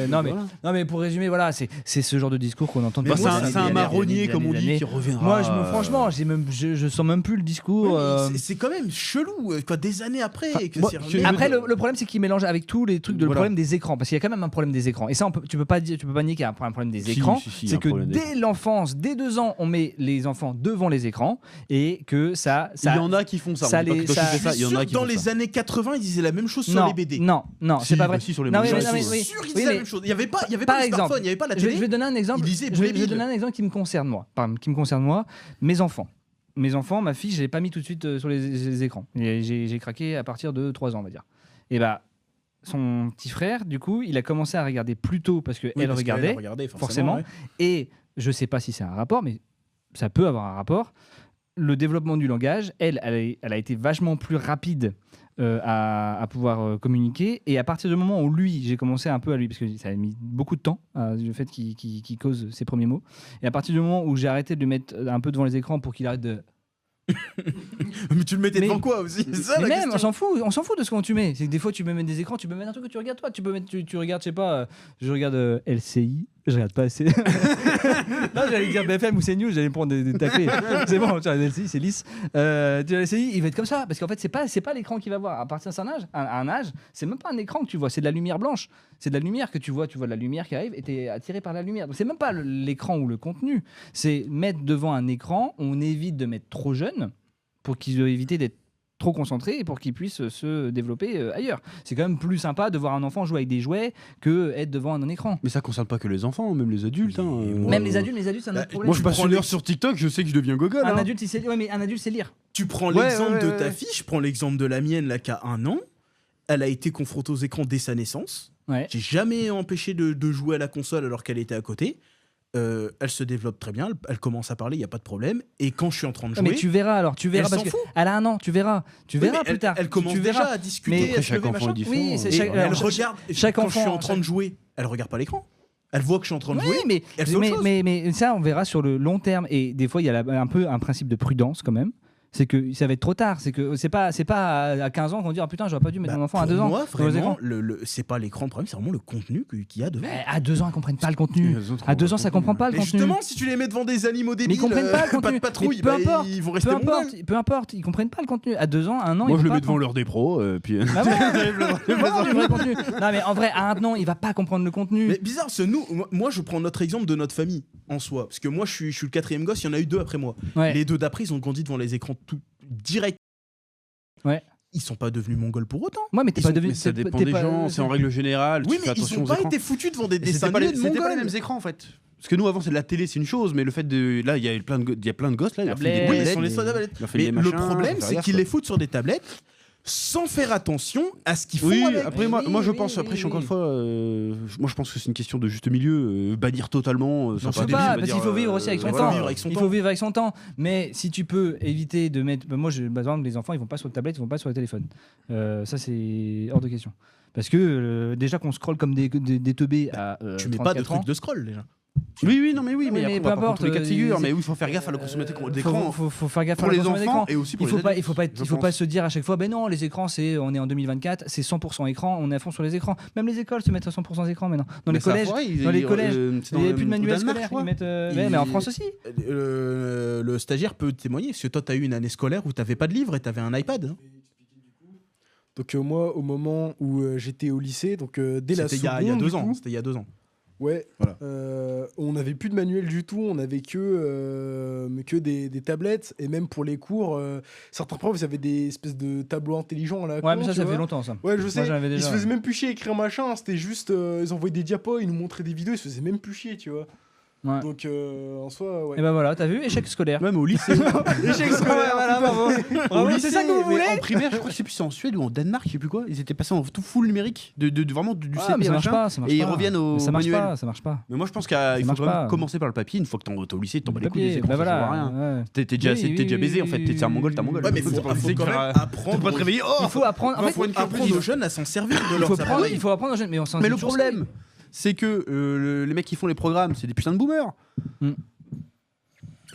non, mais, Voilà. non, mais pour résumer, voilà, c'est ce genre de discours qu'on entend Bah, depuis c'est des un- années, c'est un des marronnier, années, comme on des dit, années. qui reviendra. Moi, franchement, je sens même plus le discours. Ouais, mais c'est quand même chelou, quoi, des années après. Enfin, que moi, c'est je- remis- Après, le problème, c'est qu'il mélange avec tous les trucs de le Voilà. problème des écrans, parce qu'il y a quand même un problème des écrans. Et ça, tu peux pas nier qu'il y a un problème des Si, écrans. si, si, il y a C'est un que problème des dès l'enfance, dès 2 ans, on met les enfants devant les écrans et que ça. Il y en a qui font ça. ça on dit pas les- que toi, tu ça- fais ça, Je il y en suis a sûr qui que dans font les ça. années 80, ils disaient la même chose sur non, les BD. non, Si, c'est pas vrai. bah si, sur les Non, mangas, mais- Je non, mais- suis oui. sûr qu'ils Oui, disaient la mais- même chose. Il n'y avait pas, Par le exemple, smartphone, il n'y avait pas la Je télé. vais donner un exemple. Il disait Je vais Blébil. donner un exemple qui me concerne moi. Qui me concerne moi, mes enfants. Mes enfants, ma fille, je l'ai pas mis tout de suite sur les écrans. J'ai craqué à partir de 3 ans, on va dire. Et bah, son petit frère, du coup, il a commencé à regarder plus tôt parce qu'elle Oui, parce regardait, qu'elle regardait, forcément. ouais. Et je sais pas si c'est un rapport, mais ça peut avoir un rapport. Le développement du langage, elle a été vachement plus rapide à pouvoir communiquer. Et à partir du moment où j'ai commencé un peu à lui, parce que ça a mis beaucoup de temps, le fait qu'il cause ses premiers mots. Et à partir du moment où j'ai arrêté de le mettre un peu devant les écrans pour qu'il arrête de. Mais tu le mettais Mais- devant quoi aussi? C'est ça Mais la même, question. on s'en fout de ce qu'on tu mets. C'est que des fois, tu peux mettre des écrans, tu peux mettre un truc que tu regardes toi. Tu regardes, je sais pas, je regarde LCI. Je regarde pas assez. Non, j'allais dire BFM ou CNews, j'allais me prendre des taclés. C'est bon, tu vois, la LCI, c'est lisse. Tu vois, la LCI, il va être comme ça, parce qu'en fait, c'est pas l'écran qu'il va voir. À partir d'un âge, un âge, c'est même pas un écran que tu vois, c'est de la lumière blanche. C'est de la lumière que tu vois de la lumière qui arrive et t'es attiré par la lumière. Donc c'est même pas l'écran ou le contenu, c'est mettre devant un écran, on évite de mettre trop jeune pour qu'ils éviter d'être trop concentrés et pour qu'ils puissent se développer ailleurs. C'est quand même plus sympa de voir un enfant jouer avec des jouets que être devant un écran. Mais ça concerne pas que les enfants, même les adultes. Hein. Même les adultes, c'est un autre problème. Moi, je passe une heure sur TikTok, je sais que je deviens gogol. Un hein. adulte, il sait... ouais, mais un adulte, c'est lire. Tu prends l'exemple de ta fille, je prends l'exemple de la mienne là qui a 1 an. Elle a été confrontée aux écrans dès sa naissance. Ouais. J'ai jamais empêché de jouer à la console alors qu'elle était à côté. Elle se développe très bien, elle commence à parler, il n'y a pas de problème. Et quand je suis en train de jouer... Mais tu verras alors, elle parce s'en qu'elle fout. a 1 an, tu verras Oui, plus mais tard. Elle commence tu verras. déjà à discuter, Mais à se chaque lever, enfant machin. est différent. Oui, c'est Et chaque, elle alors, regarde, chaque quand je suis enfant, en train de jouer, elle regarde pas l'écran. Elle voit que je suis en train de Oui, jouer, mais, elle fait autre chose. mais ça, on verra sur le long terme. Et des fois, il y a un peu un principe de prudence quand même. C'est que ça va être trop tard. C'est que c'est pas à 15 ans qu'on dit ah putain, j'aurais pas dû mettre mon enfant à 2 ans. Moi, dans les écrans. vraiment, c'est pas l'écran le problème, c'est vraiment le contenu qu'il y a devant. À 2 ans, ils comprennent pas le contenu. À 2 ans, ça comprend pas le Et contenu. justement, si tu les mets devant des animaux Mais débiles, ils comprennent pas le pas contenu. de patrouille, Mais peu importe, ils vont rester mongols. peu importe, ils comprennent pas le contenu. À 2 ans, 1 an, Moi, ils je le vont mets pas devant l'heure des pros, puis. Bah ouais, voir du vrai contenu. Non mais en vrai, à 1 an, il va pas comprendre le contenu. Mais bizarre, moi je prends notre exemple de notre famille en soi. Parce que moi je suis le 4e gosse, il y en a eu 2 après moi. Ouais. Les 2 d'après, ils ont grandi devant les écrans tout direct. Ouais. Ils sont pas devenus mongols pour autant. Ouais, mais t'es Ils pas sont- devenu. Mais ça t'es- dépend t'es des pas- gens, c'est en règle générale. Oui, tu mais fais ils attention ont aux pas écrans. été foutus devant des Et dessins C'était pas, animés de c'était pas les mongols. mêmes écrans en fait. Parce que nous avant c'est de la télé, c'est une chose, mais le fait de là il y a plein de gosses là, il leur file des Tablette. Oui, ils tablettes, sont les seuls tablettes. il leur file Mais des le machins, problème, faut faire c'est gaffe, qu'ils quoi. les foutent sur des tablettes sans faire attention à ce qu'ils font Oui, avec. après moi je pense, après je suis encore une fois, moi je pense que c'est une question de juste milieu, bannir totalement. Non, ça c'est va pas, débile, parce qu'il faut vivre aussi avec son voilà, temps. vivre avec son Il temps. faut vivre avec son temps. Mais si tu peux éviter de mettre. Moi, par exemple, les enfants, ils vont pas sur le tablette, ils vont pas sur le téléphone. Ça, c'est hors de question. Parce que déjà qu'on scrolle comme des teubés à Tu mets pas de 34 ans. trucs de scroll déjà. Oui, non mais oui, Non, mais mais après on peu va pas importe, contre les cas de figure, ils- mais oui, il faut faire gaffe à la consommation d'écran Faut faire gaffe pour à la les consommation enfants d'écran. et aussi pour Il faut les pas, adultes, il faut pas se dire à chaque fois, ben non, les écrans, on est en 2024, c'est 100% écran, on est à fond sur les écrans. Même les écoles se mettent à 100% écran maintenant. Dans les collèges, il n'y a plus de manuels scolaires. Ils mettent, mais en France aussi. Le stagiaire peut témoigner, parce que toi, tu as eu une année scolaire où tu n'avais pas de livre et tu avais un iPad. hein. Donc moi, au moment où j'étais au lycée, donc dès la C'était seconde, il y a 2 du ans. coup, C'était il y a 2 ans. ouais, Voilà. on n'avait plus de manuel du tout, on avait que des tablettes, et même pour les cours, certains profs ils avaient des espèces de tableaux intelligents à la Ouais, con, mais ça tu fait vois. longtemps ça. Ouais, je Moi, sais. j'en avais Ils déjà. se faisaient même plus chier à écrire machin, c'était juste, ils envoyaient des diapos, ils nous montraient des vidéos, ils se faisaient même plus chier, tu vois. Ouais. Donc en soi, ouais. Et ben voilà, t'as vu, échec scolaire. Même au lycée. Échec scolaire, voilà, bravo. Au Bravo, lycée, c'est ça que vous mais voulez en primaire, je crois que c'est plus en Suède ou en Danemark, je sais plus quoi. Ils étaient passés en tout full numérique, vraiment du Ah, CP mais ça marche machin. pas, ça marche et ils pas. reviennent au Mais ça marche manuel. pas, ça marche pas. Mais moi je pense qu'il faut marche vraiment pas. commencer par le papier. Une fois que t'es au lycée, t'en bats les couilles Papier, des écrans, bah ça sert à voilà. rien. ouais. T'es déjà Oui, t'es déjà oui, baisé en oui, fait. T'es un mongol, t'es un mongol. Ouais, mais il C'est faut pas lycée que quand tu même vas- apprendre. T'as pas te réveiller. Oh Il faut apprendre. En fait, Apprendre aux jeunes à s'en servir de il leur faut cerveau. apprendre, il faut apprendre aux jeunes, mais on s'en Mais dit le toujours problème, c'est que les mecs qui font les programmes, c'est des putains de boomers. Mm.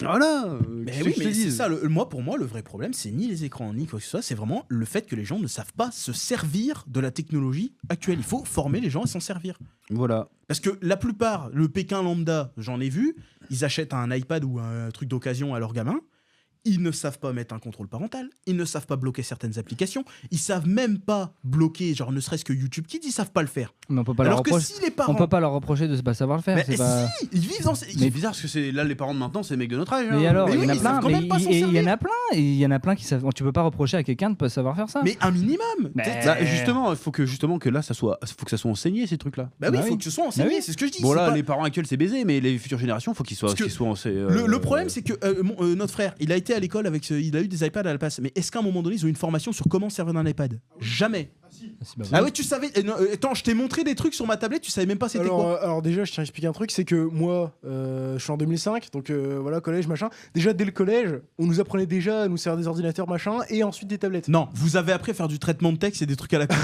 Voilà. Mais qu'est-ce oui, que je te mais c'est dis ça. Pour moi, le vrai problème, c'est ni les écrans, ni quoi que ce soit. C'est vraiment le fait que les gens ne savent pas se servir de la technologie actuelle. Il faut former les gens à s'en servir. Voilà. Parce que la plupart, le Pékin lambda, j'en ai vu, ils achètent un iPad ou un truc d'occasion à leurs gamins. Ils ne savent pas mettre un contrôle parental, ils ne savent pas bloquer certaines applications, ils savent même pas bloquer, genre ne serait-ce que YouTube Kids, ils savent pas le faire. Mais on peut pas leur Alors que reprocher. si les On parents... peut pas leur reprocher de pas savoir le faire. Mais c'est pas... si, ils vivent dans... C'est bizarre parce que c'est là les parents de maintenant, c'est les mecs de notre âge. Mais alors, Mais il y en oui, a ils plein. savent quand même pas s'en Il y servir. en a plein. Et il y en a plein qui savent. Tu peux pas reprocher à quelqu'un de pas savoir faire ça. Mais un minimum. Mais- Bah, justement, il faut que là ça soit enseigné ces trucs là. Bah oui, Bah il faut oui. que ce soit enseigné, Bah oui. c'est ce que je dis. Bon c'est là, pas- les parents actuels c'est baisé, mais les futures générations, faut qu'ils soient Parce que le Le problème, c'est que notre frère, il a été à l'école il a eu des iPads à la place. Mais est-ce qu'à un moment donné, ils ont une formation sur comment servir d'un iPad? Jamais. C'est pas vrai. Ah ouais, tu savais. Attends, je t'ai montré des trucs sur ma tablette, tu savais même pas c'était quoi. Alors déjà, je tiens à expliquer un truc, c'est que moi, je suis en 2005, donc voilà, collège, machin. Déjà, dès le collège, on nous apprenait déjà à nous servir des ordinateurs, machin, et ensuite des tablettes. Non, vous avez appris à faire du traitement de texte et des trucs à la con.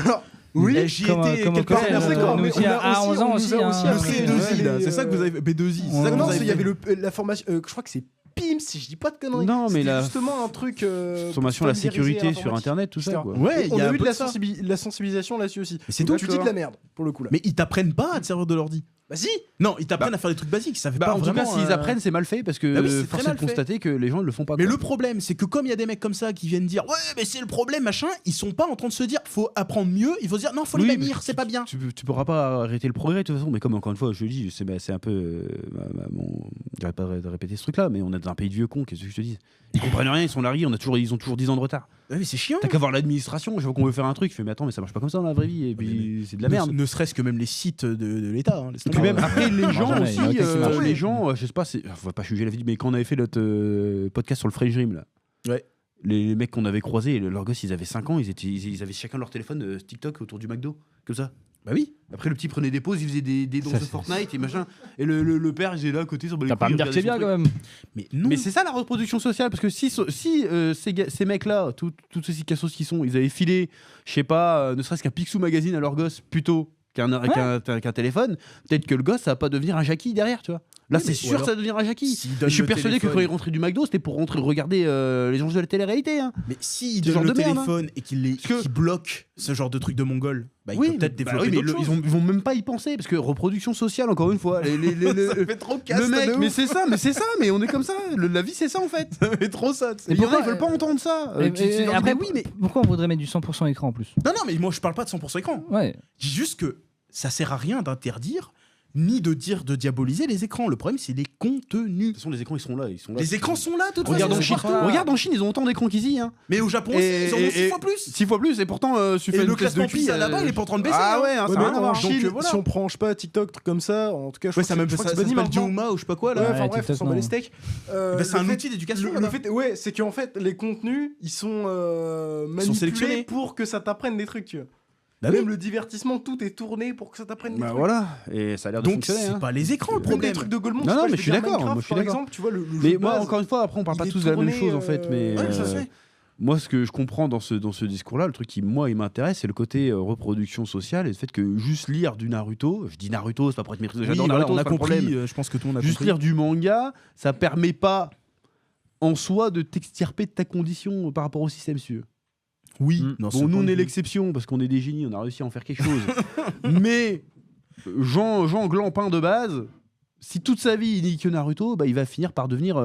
Oui, Eh, j'y Comme étais au quelque collège, part. c'est d'accord, nous mais aussi, on a à aussi- 11 ans on aussi. nous a hein. aussi Le appris, C2I, là, les, c'est ça que vous avez. B2I, c'est ça que Non, vous avez il y avait fait. la formation, je crois que c'est PIM, si je dis pas de conneries. Non, mais C'était la justement un truc. formation à la familiariser sécurité sur l'informatique, internet, tout ça etc. quoi. Ouais, il On y a a un eu peu de de ça. la sensibilisation là-dessus aussi. Mais c'est Donc tout, là, tu dis d'accord. de la merde, pour le coup là. Mais ils t'apprennent pas à te servir de l'ordi. Bah si. Non, ils t'apprennent à faire des trucs basiques, ça fait Bah, pas en tout vraiment. cas, s'ils apprennent, c'est mal fait parce que Bah oui, c'est très force est mal de fait. constater que les gens ne le font pas. Mais quoi. le problème, c'est que comme il y a des mecs comme ça qui viennent dire ouais, mais c'est le problème, machin, ils sont pas en train de se dire faut apprendre mieux, il faut se dire non, faut les Oui, bannir, mais c'est pas bien. Tu pourras pas arrêter le progrès de toute façon, mais comme encore une fois, je le dis, c'est un peu. J'arrête pas de répéter ce truc-là, mais on est dans un pays de vieux cons, qu'est-ce que je te dis? Ils comprennent rien, ils sont largués, ils ont toujours 10 ans de retard. Ouais, mais c'est chiant. T'as qu'à voir l'administration, je vois qu'on veut faire un truc, je fais mais attends, mais ça marche pas comme ça dans la vraie vie, et puis c'est de la merde. Ne serait-ce que même les sites de l'État. Hein, laisse Et tomber. puis même après les gens jamais, aussi, il y a aucun qui marche. les gens, je sais pas, faut pas juger la vie, mais quand on avait fait notre podcast sur le French Dream là, Ouais. les mecs qu'on avait croisés, leurs gosses ils avaient 5 ans, ils avaient chacun leur téléphone TikTok autour du McDo, comme ça. Bah oui. Après le petit prenait des pauses, il faisait des danses de Fortnite et machin, et le père il était là à côté sur les T'as pas à me dire que c'est bien quand même. Mais non. Mais c'est ça la reproduction sociale, parce que si ces mecs-là, tous ces cassos qui sont, ils avaient filé, je sais pas, ne serait-ce qu'un Picsou Magazine à leur gosse plutôt qu'un téléphone, peut-être que le gosse ça va pas devenir un Jackie derrière, tu vois. Là Oui, c'est mais- sûr ou alors, que ça va devenir un Jackie. s'ils donnent Je suis le persuadé que téléphone- quand il rentrait du McDo, c'était pour rentrer regarder les enjeux de la télé-réalité. Hein. Mais s'ils Ce genre donnent le de merde, téléphone et qu'ils Parce que- qu'ils bloquent ce genre de truc de mongol, bah ils peuvent peut-être développer mais d'autres choses. ils vont même pas y penser, parce que reproduction sociale, encore une fois. Ça fait trop casse. Le mec, mais c'est ça, mais on est comme ça. La vie c'est ça en fait. ça fait trop ça. Et il y en a, pourquoi, ils veulent pas entendre ça. Après, oui, mais pourquoi on voudrait mettre du 100% écran en plus? Non, non, mais moi je parle pas de 100% écran. Ouais. Je dis juste que ça sert à rien d'interdire ni de dire de diaboliser les écrans. Le problème, c'est les contenus. de toute façon, les écrans ils sont là. Les écrans sont là, de toute Regarde façon. en Chine, partout. regarde en Chine, ils ont autant d'écrans qu'ici. Hein. Mais au Japon, Et- ils en ont 6 et- fois plus. 6 fois plus, et pourtant, tu fais Et une le classe de classement cuisse PISA là-bas, il est pas en train de baisser. Ah hein. ouais, hein, Ouais, ça mais a rien à en voir. Chine, Donc, voilà. si on prend, je sais pas, TikTok, truc comme ça, en tout cas, je Ouais, crois ça que ça c'est s'appelle banni maintenant. Jouma ou je sais pas quoi Ouais, là. enfin Ouais, bref, on TikTok, s'en bat les non. steaks. Bah, c'est un le fait- outil d'éducation. Le voilà. fait, ouais, c'est qu'en fait, les contenus, ils sont manipulés sélectionnés. pour que ça t'apprenne des trucs, tu vois. Bah Même oui. le divertissement, tout est tourné pour que ça t'apprenne des Bah trucs. voilà, et ça a l'air de Donc fonctionner. c'est hein. pas les écrans le Même des problème. trucs de Golemont, Non, tu non, vois, mais vais je suis dire d'accord, Minecraft, moi, je suis par d'accord. exemple, tu vois, le jeu Mais de moi, base, encore une fois, après, on parle pas il est tous de la même tourné, chose en fait. Mais Ouais, ça se fait. moi, ce que je comprends dans ce discours-là, le truc qui, moi, il m'intéresse, c'est le côté reproduction sociale et le fait que juste lire du Naruto, je dis Naruto, c'est pas pour être maîtrisé, Oui, j'adore voilà, Naruto, on a c'est pas le compris. problème. Je pense que tout le monde a Juste compris. lire du manga, ça permet pas en soi de t'extirper de ta condition par rapport au système, si tu veux. Oui. Mm. dans ce Bon, nous, point on de est vue. l'exception parce qu'on est des génies, on a réussi à en faire quelque chose. Mais Jean Glampin de base, si toute sa vie il lit que Naruto, bah, il va finir par devenir.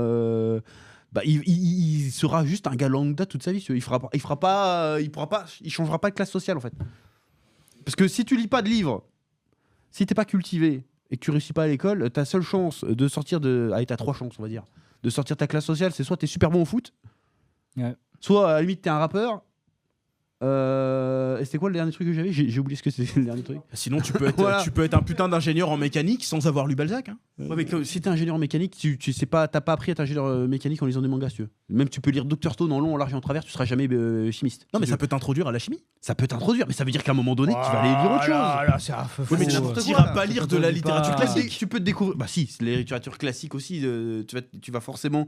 Il sera juste un gars lambda toute sa vie. Il pourra pas, il changera pas de classe sociale en fait. Parce que si tu lis pas de livres, si t'es pas cultivé et que tu réussis pas à l'école, ta seule chance de sortir de. Allez, t'as 3 chances, on va dire. De sortir de ta classe sociale, c'est soit t'es super bon au foot, Ouais. soit à la limite t'es un rappeur. Et c'était quoi le dernier truc que j'avais? J'ai oublié ce que c'était le dernier truc. Sinon, tu peux être, Voilà. tu peux être un putain d'ingénieur en mécanique sans avoir lu Balzac. Hein. Ouais, mais si t'es ingénieur en mécanique, tu sais pas, t'as pas appris à être ingénieur mécanique en lisant des mangas, si tu veux. Même tu peux lire Dr Stone en long, en large et en travers, tu seras jamais chimiste. Non, mais Si ça tu peut t'introduire à la chimie. veux. Ça peut t'introduire, mais ça veut dire qu'à un moment donné, tu vas aller lire autre chose. Là, c'est un Oui, mais c'est tu n'importe quoi, n'iras là. pas lire de la littérature pas- classique. Tu peux te découvrir. Bah si, c'est la littérature classique aussi. Tu vas forcément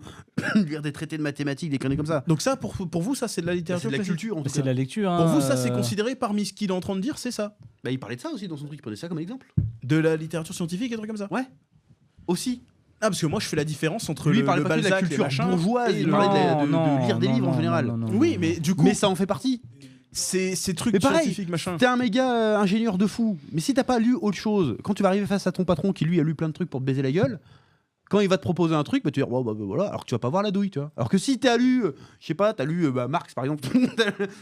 lire des traités de mathématiques, des conneries comme ça. Donc ça, pour vous, ça c'est de la C'est littérature de la classique. culture en tout C'est de cas. la lecture. Hein, Pour vous, ça c'est considéré parmi ce qu'il est en train de dire, c'est ça? Bah il parlait de ça aussi dans son truc, il prenait ça comme exemple. De la littérature scientifique et trucs comme ça? Ouais. Aussi. Ah, parce que moi je fais la différence entre Lui, il le parlait pas que de la Balzac, les culture machins, bourgeoise, et il le- parlait de lire des livres en général. Oui, mais du coup, Mais ça en fait partie. ces trucs Mais pareil, scientifiques, machin. T'es un méga ingénieur de fou, mais si t'as pas lu autre chose, quand tu vas arriver face à ton patron qui lui a lu plein de trucs pour te baiser la gueule, quand il va te proposer un truc, bah, tu vas dire oh, bah, voilà, alors que tu vas pas voir la douille, tu vois. Alors que si t'as lu, je sais pas, t'as lu Marx par exemple,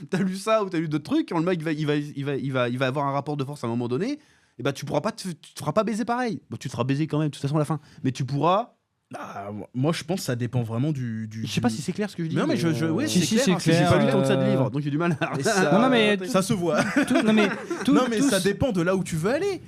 t'as lu ça ou t'as lu d'autres trucs, quand le mec il va avoir un rapport de force à un moment donné, et bah tu pourras pas, tu te feras pas baiser pareil. Bon, tu te feras baiser quand même, de toute façon à la fin, mais tu pourras. Ah, moi je pense que ça dépend vraiment du. Je sais pas si c'est clair ce que je dis. Non, mais ouais, Si, si, c'est hein, clair. J'ai pas lu tant de ça de euh, livres, donc j'ai du mal à. Et ça, Non, mais ça se voit. Non mais, Non, mais ça dépend de là où tu veux aller.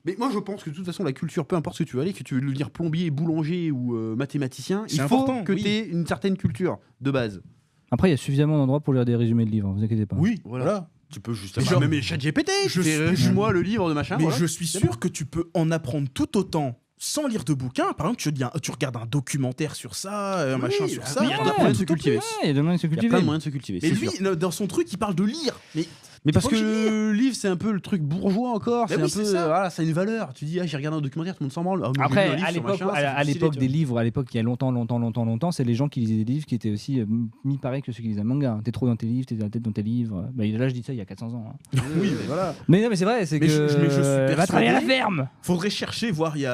Mais moi je pense que de toute façon la culture, peu importe ce que tu veux aller, que tu veux devenir plombier, boulanger ou mathématicien, C'est il faut important, que oui. tu aies une certaine culture de base. Après, il y a suffisamment d'endroits pour lire des résumés de livres, vous inquiétez pas. Oui, Voilà. voilà. Tu peux juste Mais genre- même chat GPT, Je je suis- moi le livre de machin. Mais voilà. je suis sûr que tu peux en apprendre tout autant sans lire de bouquins. Par exemple, tu regardes un documentaire sur ça, un machin sur ça. il y a t'en plein apprends de se tout au cultiver. plus. Ouais, il y a des moyens de se Il y a cultiver. plein de moyens de se cultiver. Mais c'est lui, sûr. dans son truc, il parle de lire. Mais Mais parce Faut que que je le livre, c'est un peu le truc bourgeois encore. Mais C'est oui, un c'est peu. ça. Voilà, ça a une valeur. Tu dis, j'ai regardé un documentaire, tout le monde s'en branle. Ah, moi, j'ai Après, lu un livre à sur l'époque, machin, c'est à stylé, l'époque tu des vois. livres, à l'époque, il y a longtemps, c'est les gens qui lisaient des livres qui étaient aussi mis pareil que ceux qui lisaient un manga. T'es trop dans tes livres, t'es dans la tête dans tes livres. Bah, là, je dis ça il y a 400 ans. Hein. Oui, mais voilà. Mais non, mais c'est vrai, c'est Mais que. je suis va travailler à la persuadé- ferme. Faudrait chercher, voir il y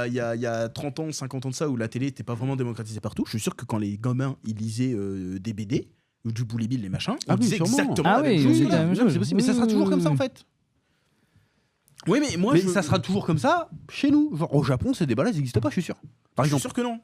a 30 ans, 50 ans de ça, où la télé n'était pas vraiment démocratisée partout. Je suis sûr que quand les gamins ils lisaient des BD, ou du Bully Bill, les machins, Ah on oui, disait sûrement. exactement Ah la oui, même chose. on disait que la là. même Non, chose. c'est possible, mais ça sera toujours comme ça en fait. Oui, mais moi, Mais ça sera toujours comme ça chez nous. Genre, au Japon, ces débats-là, ils n'existent pas, je suis sûr. Par je suis exemple. sûr que non.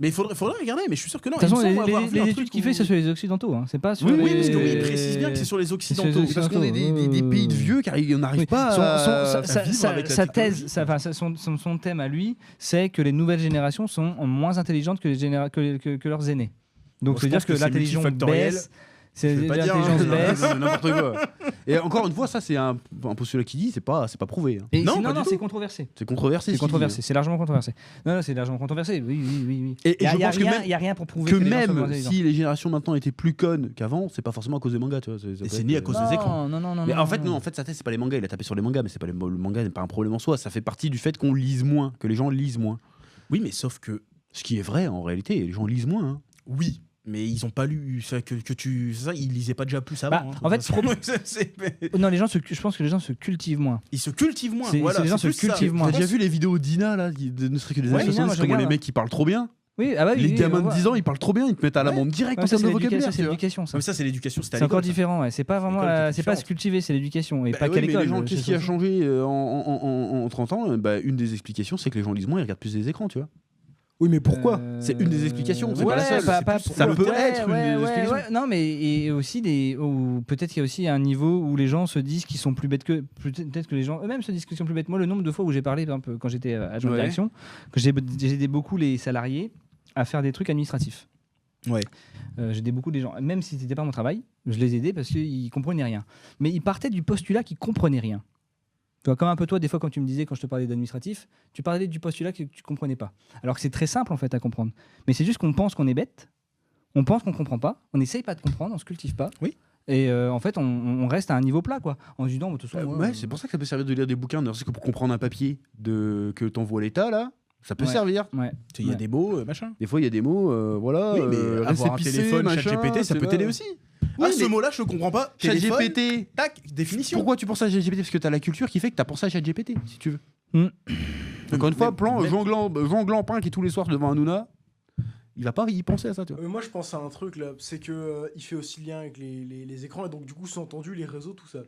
Mais il faudrait regarder, mais je suis sûr que non. De toute façon, Il me les, semble avoir vu les un études truc qu'il où- fait, c'est sur les occidentaux. Hein. C'est pas sur Oui, les... oui, parce que oui, il précise bien que c'est sur les occidentaux. les Parce qu'on est des pays de vieux car on n'arrive Oui. pas à vivre avec la sa technologie. thèse, son thème à lui, c'est que les nouvelles générations sont moins intelligentes que, que leurs aînés. Donc, Bon, je c'est-à-dire pense que que c'est l'intelligence multifactoriel. baisse. C'est Je vais pas dire, l'intelligence hein. baisse. Non, n'importe quoi. Et encore une fois, ça, c'est un postulat qui dit, c'est pas prouvé. hein. Et Non, c'est- pas du tout. c'est controversé. C'est controversé. C'est ce qu'il dit, controversé, c'est largement controversé. Non, c'est largement controversé. Oui. Et Il je pense que n'y a rien pour prouver Que les gens sont moins même intelligents. si les générations maintenant étaient plus connes qu'avant, c'est pas forcément à cause des mangas, tu vois. Et c'est ni à cause des écrans. Non. Mais en fait, non, en fait, sa thèse, c'est pas les mangas. Il a tapé sur les mangas, mais c'est pas le manga n'est pas un problème en soi. Ça fait partie du fait qu'on lise moins, que les gens lisent moins. Oui, mais sauf que Ce qui est vrai en réalité, les gens lisent moins. hein. oui. Mais ils ont pas lu ça que tu c'est ça, ils lisaient pas déjà plus avant. Bah, hein, en fait, de toute façon. Non, je pense que les gens se cultivent moins. Ils se cultivent moins. C'est- Voilà, les gens c'est se plus ça. cultivent moins. T'as déjà vu les vidéos d'Ina là, qui ne serait que des Ouais, années Ina, moi, 70, je comment les regarde. mecs ils parlent trop bien. Oui, ah bah oui. Les oui, gamins on de voit. 10 ans ils parlent trop bien, ils te mettent à la Ouais. montre direct Ouais, en ça, termes c'est de vocabulaire. l'éducation, c'est tu vois. l'éducation, Non, ça. mais ça c'est l'éducation, c'était à C'est encore l'école, ça. différent, ouais. C'est pas vraiment, l'école qui est c'est pas se différente. cultiver, c'est l'éducation et Bah pas ouais, qu'à mais l'école. les gens, c'est qu'est-ce qui a surtout- changé en 30 ans une des explications, c'est que les gens lisent moins, ils regardent plus des écrans, tu vois. Oui, mais pourquoi C'est une des explications, c'est ouais, pas la seule, c'est plus- ça peut être une des explications. Non, mais et aussi ou peut-être qu'il y a aussi un niveau où les gens se disent qu'ils sont plus bêtes que peut-être que les gens eux-mêmes se disent qu'ils sont plus bêtes. Moi, le nombre de fois où j'ai parlé un peu quand j'étais adjoint de Ouais. direction, que j'ai aidé beaucoup les salariés à faire des trucs administratifs. Ouais. J'ai aidé beaucoup des gens, même si c'était pas mon travail, je les aidais parce qu'ils comprenaient rien. Mais ils partaient du postulat qu'ils comprenaient rien. Tu vois, comme un peu toi, des fois, quand tu me disais, quand je te parlais d'administratif, tu parlais du postulat que tu comprenais pas. Alors que c'est très simple, en fait, à comprendre. Mais c'est juste qu'on pense qu'on est bête, on pense qu'on comprend pas, on n'essaye pas de comprendre, on se cultive pas. Oui. Et en fait, on reste à un niveau plat, quoi. En se disant, de toute façon, moi, Ouais, c'est pour ça que ça peut servir de lire des bouquins. C'est que pour comprendre un papier que t'envoie l'État, là, ça peut Ouais. servir. ouais. Il y a Ouais. des mots, machin. Des fois, il y a des mots, voilà. Oui, mais avoir un récépissé, téléphone, machin, ChatGPT, ça tu peut vois. t'aider aussi. Oui, Ah, ce mais- mot-là, je le comprends pas. Téléphone, ChatGPT. tac, définition. Pourquoi tu penses à ChatGPT? Parce que t'as la culture qui fait que t'as pensé à ChatGPT, si tu veux. Hmm. Encore une fois, plan Mais- Jean Glampin qui est tous les soirs devant Hanouna, il va pas y penser à ça, tu vois. Moi, je pense à un truc là, c'est que il fait aussi lien avec les écrans et donc du coup, sous-entendu les réseaux, tout ça.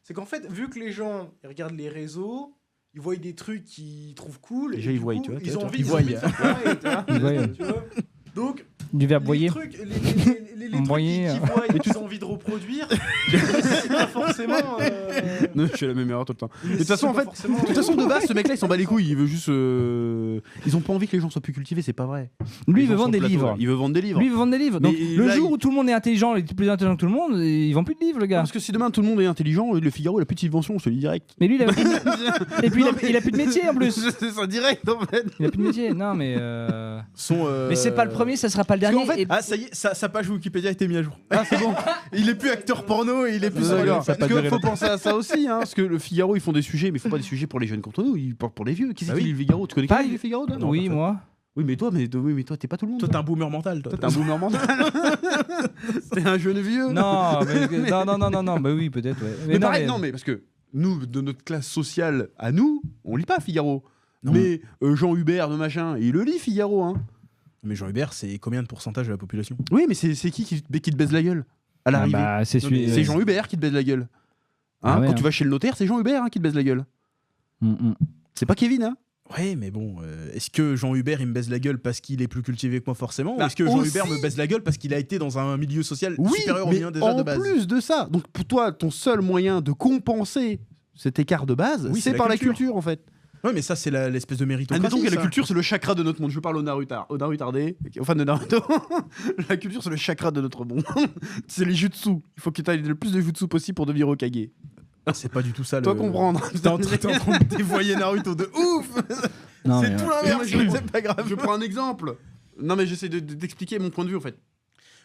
C'est qu'en fait, vu que les gens ils regardent les réseaux, ils voient des trucs qu'ils trouvent cool. Déjà, et ils du voient, coup, tu vois, Ils ont toi, envie, ils ils ont voient. envie de faire pareil, tu vois. Ils voient. Tu vois. Donc, Du verbe les voyer. trucs, les trucs Envoyer, qu'ils voient et qu'ils ont envie de reproduire, c'est pas forcément. Non, je fais la même erreur tout le temps. Mais de toute façon, c'est en pas fait, forcément- De toute façon, de base, ce mec-là, il s'en bat les couilles. Il veut juste. Ils ont pas envie que les gens soient plus cultivés, c'est pas vrai. Lui, Les il veut gens vendre sur des le plateau, livres. là, Il veut vendre des livres. Lui, il veut vendre des livres. Donc, Mais le là, jour il- où tout le monde est intelligent, il est plus intelligent que tout le monde, ils vendent plus de livres, le gars. Parce que si demain tout le monde est intelligent, le Figaro, il a plus de subvention, je te le dis direct. Mais lui, il a... et puis il a plus de métier en plus. C'est ça direct en fait. Il a plus de métier. Non, mais. Mais c'est pas le premier, ça sera pas le Parce dernier. qu'en fait, et- ah, ça y est, sa page Wikipédia a été mise à jour. Ah, c'est bon. Il est plus acteur porno et il est plus sur D'accord. le- Parce qu'il faut penser à ça aussi, hein, parce que le Figaro, ils font des sujets, mais ils font pas des sujets pour les jeunes contre nous, ils portent pour les vieux. Qui c'est Bah qui oui. lit le Figaro? Tu connais Pas qui lit le Figaro toi? Oui, moi. Oui, mais toi, t'es pas tout le monde. Toi, t'es un boomer mental. Toi, T'es un boomer mental. T'es un jeune vieux. Non, mais, non, bah oui, peut-être, ouais. Mais pareil, non, mais parce que nous, de notre classe sociale à nous, on lit pas Figaro. Non. Mais Jean Hubert de machin, il le lit Figaro, hein. Mais Jean Hubert, c'est combien de pourcentage de la population? Oui, mais c'est qui te baise la gueule à l'arrivée? bah, c'est Non, mais celui. C'est Jean Hubert qui te baise la gueule. Hein, Ah ouais, quand hein. tu vas chez le notaire, c'est Jean Hubert hein, qui te baise la gueule. C'est pas Kevin, hein. Ouais, mais bon, est-ce que Jean Hubert, il me baise la gueule parce qu'il est plus cultivé que moi forcément? Bah, Ou est-ce que Jean aussi. Hubert me baise la gueule parce qu'il a été dans un milieu social Oui, supérieur au mais mien déjà en de base? plus de ça, donc pour toi, ton seul moyen de compenser cet écart de base, Oui, c'est c'est par la la culture en fait. Ouais, mais ça, c'est l'espèce de méritocratie. Admettons que la ça. culture, c'est le chakra de notre monde. Je parle aux Narutardés, aux fans de Naruto. La culture, c'est le chakra de notre monde. C'est les jutsu. Il faut que tu aies le plus de jutsu possible pour devenir Hokage. C'est pas du tout ça. Toi comprendre. T'es en train de dévoyer Naruto de ouf. Non, C'est mais, tout ouais. l'inverse. Non, mais C'est pas grave. Je prends un exemple. Non, mais j'essaie d'expliquer mon point de vue en fait.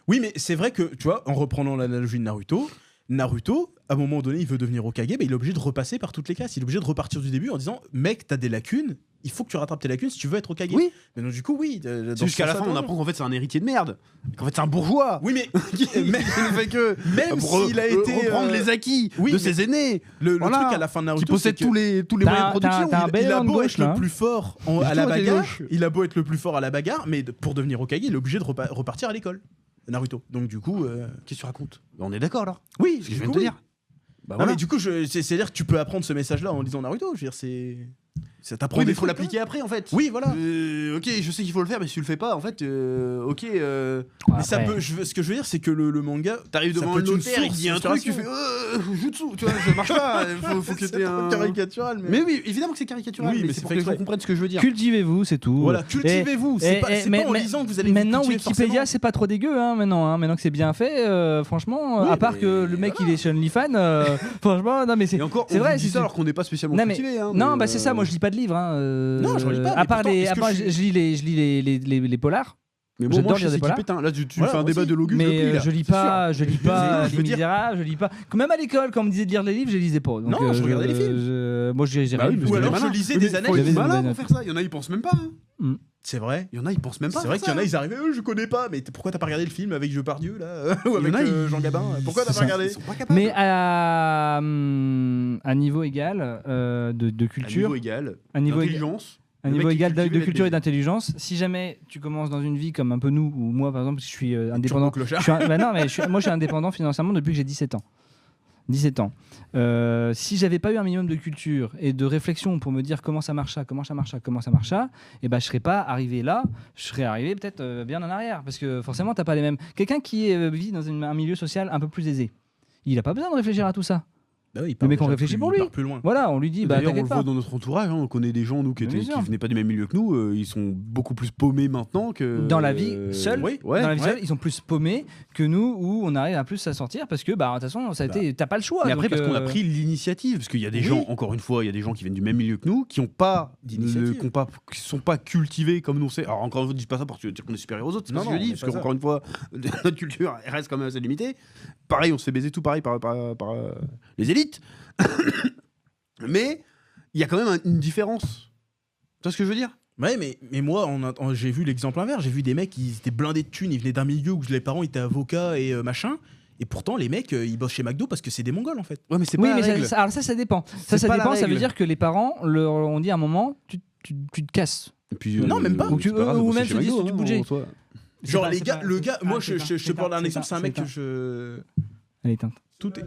Oui, mais c'est vrai que, tu vois, en reprenant l'analogie de Naruto, Naruto, à un moment donné, il veut devenir Hokage, mais il est obligé de repasser par toutes les classes. Il est obligé de repartir du début en disant mec, t'as des lacunes, il faut que tu rattrapes tes lacunes si tu veux être Hokage. Oui. Mais donc, du coup, oui. C'est jusqu'à la fin, on apprend qu'en fait, c'est un héritier de merde. Qu'en fait, c'est un bourgeois. Oui, mais qui ne fait que même s'il a été. reprendre les acquis oui, de mais ses aînés. le Voilà. truc à la fin de Naruto, Qui possède c'est que tous les moyens de production. t'as un bel il a élan de beau gauche, être là, le hein. plus fort Il est à la toujours à bagarre, gauche. il a beau être le plus fort à la bagarre, mais pour devenir Hokage, il est obligé de repartir à l'école. Naruto. Donc du coup, Qu'est-ce que tu racontes On est d'accord là. oui, C'est ce que je du viens de coup, te oui. dire. Bah Non, voilà. mais du coup, c'est-à-dire que tu peux apprendre ce message-là en lisant Naruto. Je veux dire, ça t'apprend Oui, mais des il faut trucs, l'appliquer hein. après en fait. Oui, voilà. Ok, je sais qu'il faut le faire, mais si tu le fais pas, en fait, ok. Mais ça peut. Ce que je veux dire, c'est que le manga. T'arrives Ça devant peut le être une notaire, il source dit un truc, tu fais d'inspiration. jutsu, tu vois, ça marche pas. Faut que C'est t'aies trop un. caricatural, Mais oui, évidemment que c'est caricatural, Oui, mais mais c'est c'est pour fait que les gens exprès. comprennent ce que je veux dire. Cultivez-vous, c'est tout. Voilà, cultivez-vous. C'est pas en mais- lisant que vous allez Maintenant, vous cultiver Wikipédia, forcément. c'est pas trop dégueu, hein, maintenant. Hein. Maintenant que c'est bien fait, franchement, Oui, à part mais que le mec il est chez OnlyFans, franchement, non mais c'est. Et encore, c'est on vrai, vous dit c'est- ça alors qu'on n'est pas spécialement Non, mais- cultivé. Hein, Non, mais, bah c'est ça. Moi, je lis pas de livres. Hein, Non, j'en lis pas, À mais part pourtant, les, est-ce à que part, je- je lis les polars. Mais bon, J'adore moi, je lire sais des qui polars. pétain. Là, tu Voilà, fais un débat aussi. de Logus, Mais je je lis c'est pas, je lis pas Je Les veux dire- Misérables, je lis pas. Même à l'école, quand on me disait de lire les livres, je les lisais pas. Donc, Non, je regardais les films. Moi, j'ai Bah rien oui, lu. parce Ou que alors les je malins. lisais Mais des faut annexes. être J'avais des malin nouvelles pour faire ça. Il y en a, ils pensent même pas. Hein. C'est vrai. Il y en a, ils pensent même pas. C'est vrai à qu'il y en ça. a, ils arrivaient, je connais pas, mais pourquoi t'as pas regardé le film avec Depardieu là ou Il y avec en a, ils- Jean Gabin? Pourquoi t'as c'est pas ça. regardé? Ils sont pas capables. Mais à niveau égal de À culture, niveau égal, à niveau égal- d'intelligence. un le niveau mec qui est égal cultivé de culture et va être d'intelligence, si jamais tu commences dans une vie comme un peu nous, ou moi par exemple, je suis indépendant. Turbo clochard. Non, mais moi je suis indépendant financièrement depuis que j'ai 17 ans. 17 ans. Si j'avais pas eu un minimum de culture et de réflexion pour me dire comment ça marche, et ben je serais pas arrivé là, je serais arrivé peut-être bien en arrière, parce que forcément t'as pas les mêmes. Quelqu'un qui vit dans un milieu social un peu plus aisé, il a pas besoin de réfléchir à tout ça. Bah oui, il Le part mec, on déjà réfléchit plus- pour il lui. part plus loin. Voilà, on lui dit bah D'ailleurs, on le t'inquiète voit pas. dans notre entourage, hein, on connaît des gens nous qui Mais bien sûr. venaient pas du même milieu que nous, ils sont beaucoup plus paumés maintenant que Dans la vie seule, Oui, dans la vie ouais. seule, ils sont plus paumés que nous où on arrive à plus à sortir parce que bah de toute façon ça a été t'as pas le choix. Mais après, donc, parce qu'on a pris l'initiative, parce qu'il y a des oui. gens, encore une fois, il y a des gens qui viennent du même milieu que nous, qui ont pas D'initiative. qui sont pas cultivés comme nous c'est. Alors encore une fois, je dis pas ça pour dire qu'on est supérieur aux autres, c'est Non, pas ce que non, je dis, on est parce pas ça. qu'encore une fois, notre culture elle reste quand même assez limitée. Pareil, on se fait baiser tout pareil par les élites. Mais il y a quand même une différence. Tu vois ce que je veux dire? Ouais, mais moi, j'ai vu l'exemple inverse. J'ai vu des mecs qui étaient blindés de thunes, ils venaient d'un milieu où les parents étaient avocats et machin. Et pourtant, les mecs, ils bossent chez McDo parce que c'est des Mongols en fait. Ouais, mais c'est oui, pas mais la règle. alors ça dépend. C'est Ça pas la dépend. Ça veut règle. dire que les parents leur ont dit à un moment, tu te casses. Et puis, Non, même pas. c'est Ou tu- pas grave de ou bosser même chez se disent, McDo, c'est du hein, budget. en soi. Genre, C'est les pas- gars, c'est le pas- gars, Ah, moi, c'est je te éteint, parle d'un c'est exemple, c'est un éteint, mec c'est que je. Elle est éteinte. Tout est.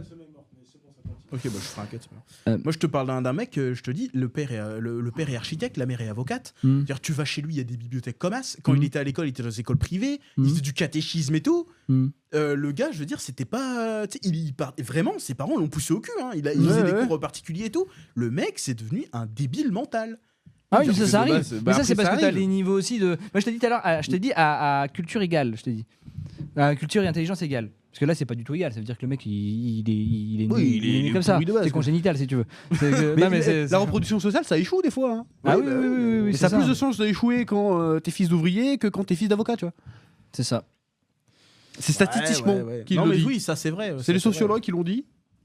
Ok, bah je ferai un cut. c'est pas grave. Euh. Moi, je te parle d'un mec, je te dis, le père est architecte, la mère est avocate. Hmm. C'est-à-dire, tu vas chez lui, il y a des bibliothèques comme as. Quand Mm. il était à l'école, il était dans des écoles privées, Mm. il faisait du catéchisme et tout. Hmm. Le gars, je veux dire, c'était pas. Tu sais, vraiment, ses parents l'ont poussé au cul. Hein. Il Ouais, faisait des ouais. cours particuliers et tout. Le mec, c'est devenu un débile mental. Ah oui, Genre mais ça, que ça de arrive. base, bah Mais ça, après, c'est parce ça que tu as arrive. les niveaux aussi de. Moi, je t'ai dit tout à l'heure, je t'ai dit à culture égale, je t'ai dit. À culture et intelligence égale. Parce que là, c'est pas du tout égal. Ça veut dire que le mec, il est né, Oui, il est né est comme ça. pourri de base, C'est quoi. congénital, si tu veux. Mais la reproduction sociale, ça échoue des fois. Hein. Ah oui, bah oui, oui, oui, oui, oui, Et c'est ça a ça. plus de chance d'échouer quand t'es fils d'ouvrier que quand t'es fils d'avocat, tu vois. C'est ça. C'est statistiquement qu'ils Non, le mais disent. oui, ça c'est vrai. C'est les sociologues qui l'ont dit.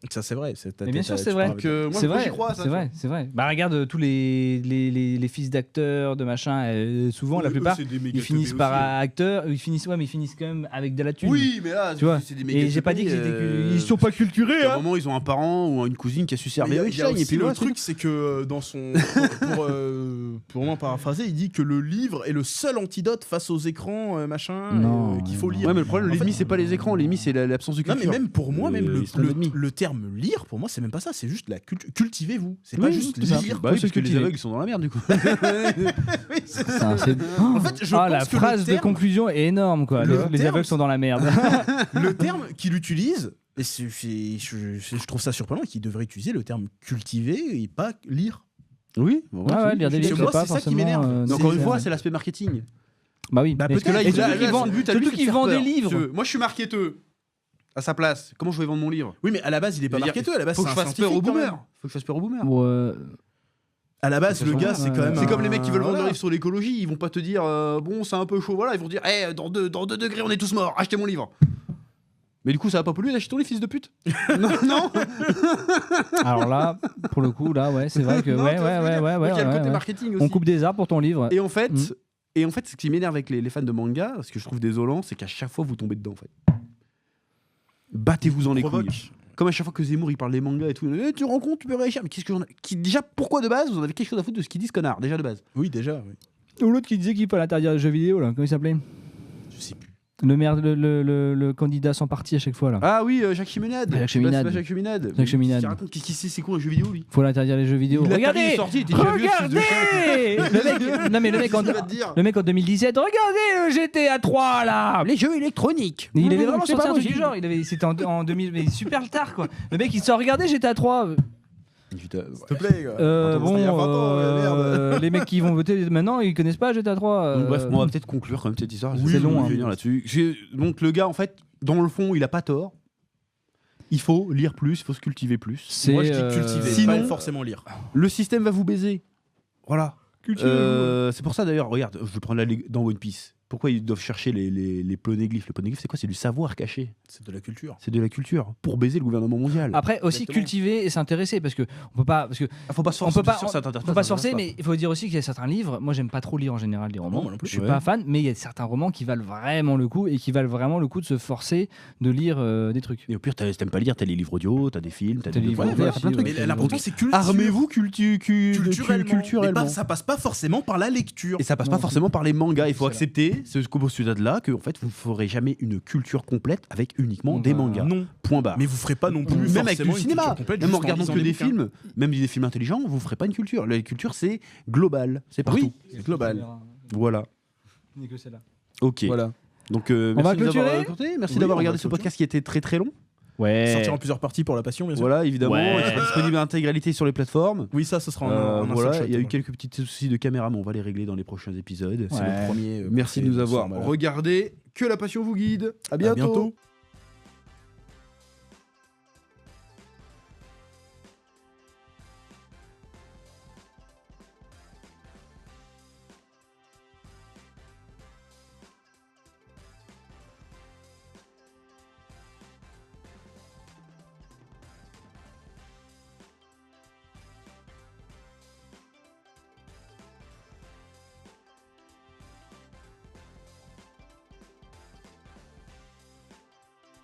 Ça c'est vrai. Mais bien sûr, c'est vrai. Donc, moi, C'est moi, vrai, j'y crois, ça. c'est vrai, c'est vrai. Bah regarde tous les fils d'acteurs, de machin, souvent la plupart ils finissent par acteurs, ils finissent mais ils finissent quand même avec de la thune. Oui, mais là, Tu vois. c'est des méga Et j'ai pas dit qu'ils teubés, ils sont pas culturés À un hein. moment, ils ont un parent ou une cousine qui a su servir Il y a Einstein, et aussi puis le là, truc, c'est que dans son. Pour vraiment paraphraser, il dit que le livre est le seul antidote face aux écrans, machin, Non, qu'il faut non. lire. Ouais, mais le problème, En fait- l'ennemi, c'est pas les écrans, l'ennemi, c'est l'absence de Non, culture. mais même pour moi, même Ils sont ennemis. le terme lire, pour moi, c'est même pas ça, c'est juste la cultivez-vous. C'est pas Oui, juste c'est ça. lire. Bah oui, Faut se parce que les cultiver. aveugles, ils sont dans la merde, du coup. Oui, c'est ça. Putain, c'est- En fait, je pense la que le phrase de terme- conclusion est énorme quoi. Le Les terme, aveugles sont dans la merde. Le terme qu'il utilise, et je trouve ça surprenant qu'il devrait utiliser le terme cultiver et pas lire. Oui, Ouais, lire des Parce que livres, moi, c'est pas c'est ça qui forcément. m'énerve. Mais encore une fois, c'est l'aspect marketing. Bah oui. Bah, Mais parce que là, et il a- surtout qu'ils là, vendent- son but à lui, surtout c'est de qu'ils faire vendent des peur. livres. Moi, je suis marketeur. À sa place, comment je vais vendre mon livre? Oui, mais à la base, il est pas Je veux dire, marketeur. À la base, Faut que c'est je un fasse peur aux scientifique, quand même. boomers. Faut que je fasse peur aux boomers. Ouais. À la base, Ça le change gars, rien, c'est ouais. quand même. C'est comme les mecs qui veulent vendre voilà. leur livre sur l'écologie, ils vont pas te dire bon, c'est un peu chaud, voilà, ils vont dire dans 2 degrés, on est tous morts, achetez mon livre. Mais du coup, ça va pas polluer d'acheter les fils de pute. Non, non. Alors là, pour le coup, là, ouais, c'est vrai que Non, ouais, tu vois ce que je veux dire. ouais, Donc, il y a le côté ouais. marketing aussi. On coupe des arbres pour ton livre. Et en fait, Mm. ce qui m'énerve avec les fans de manga, ce que je trouve désolant, c'est qu'à chaque fois vous tombez dedans en fait. Battez-vous en les Provoque. couilles. Comme à chaque fois que Zemmour il parle des mangas et tout, tu rends compte, tu peux réagir. Mais qu'est-ce que déjà pourquoi de base vous en avez quelque chose à foutre de ce qu'ils disent connard déjà de base. Oui, déjà, oui. Ou l'autre qui disait qu'il fallait interdire les jeux vidéo, là, comment il s'appelait? Je sais plus. Le maire, le candidat sans parti à chaque fois, là. Ah oui, Jacques Cheminade. Jacques Cheminade. C'est pas Jacques Cheminade. Jacques Cheminade. Qui raconte qu'est-ce qu'il sait, c'est quoi un jeu vidéo lui. Faut l'interdire les jeux vidéo. Il l'a Regardez, il est sorti, il était déjà vieux, ce fils de chien. regardez. Non mais le mec en Qu'est-ce qu'il va te dire le mec en 2017, regardez le GTA 3 là. Les jeux électroniques. Il avait vraiment C'est sorti pas un truc du possible. genre. C'était en 2000, mais super tard quoi. Le mec il sort, regardez GTA 3. S'il te plaît, gars. Attends, Bon, c'était il y a 20 ans, merde. les mecs qui vont voter maintenant, ils connaissent pas GTA 3. Donc, bref, on va peut-être conclure quand même cette histoire. Oui, c'est long, on va hein. venir là-dessus. Donc le gars, en fait, dans le fond, il a pas tort. Il faut lire plus, il faut se cultiver plus. Moi, je dis cultiver, Sinon- pas forcément lire. Le système va vous baiser. Voilà. C'est pour ça d'ailleurs, regarde, je vais prendre dans One Piece. Pourquoi ils doivent chercher les poneglyphes? Le poneglyphe, c'est quoi? C'est du savoir caché. C'est de la culture. C'est de la culture. Pour baiser le gouvernement mondial. Après aussi Exactement. cultiver et s'intéresser parce que on peut pas parce que Faut pas se on forcer. peut pas, bien sûr, ça t'intéresse on peut pas se ça t'intéresse forcer, mais il faut dire aussi qu'il y a certains livres. Moi, j'aime pas trop lire en général des romans. Non, moi non plus. Je suis Ouais. pas fan, mais il y a certains romans qui valent vraiment le coup et qui valent vraiment le coup de se forcer de lire des trucs. Et au pire, t'aimes pas lire, t'as les livres audio, t'as des films, t'as T'as des les livres ouais, audio, voilà, t'as plein de aussi, trucs. Mais l'important, c'est culture. Armez-vous culturellement. culturellement. Mais ça passe pas forcément par la lecture. Et ça passe Non, pas c'est- forcément par les mangas. Il faut c'est accepter ce postulat-là que en fait, vous ne ferez jamais une culture complète avec uniquement des Bah, mangas. Non. Point barre. Mais vous ferez pas non plus. Même avec forcément du une cinéma, culture complète même en juste regardant lisant que des des bouquins. films, même des films intelligents, vous ferez pas une culture. La culture, c'est global, c'est partout. Oui, c'est global. Voilà. Ok. Voilà. Donc, va merci de nous avoir clôturer raconté. Merci Oui, d'avoir on regardé va ce podcast qui était très très long. Ouais. Sortir en plusieurs parties pour la passion, bien sûr. Voilà, évidemment. Ouais. Il sera disponible à intégralité sur les plateformes. Oui, ça, ce sera en un Voilà, seul shot, il y a eu ouais. quelques petits soucis de caméra, mais on va les régler dans les prochains épisodes. C'est Ouais. le premier. Merci de nous avoir voilà. regardé. Que la passion vous guide. À À bientôt. bientôt.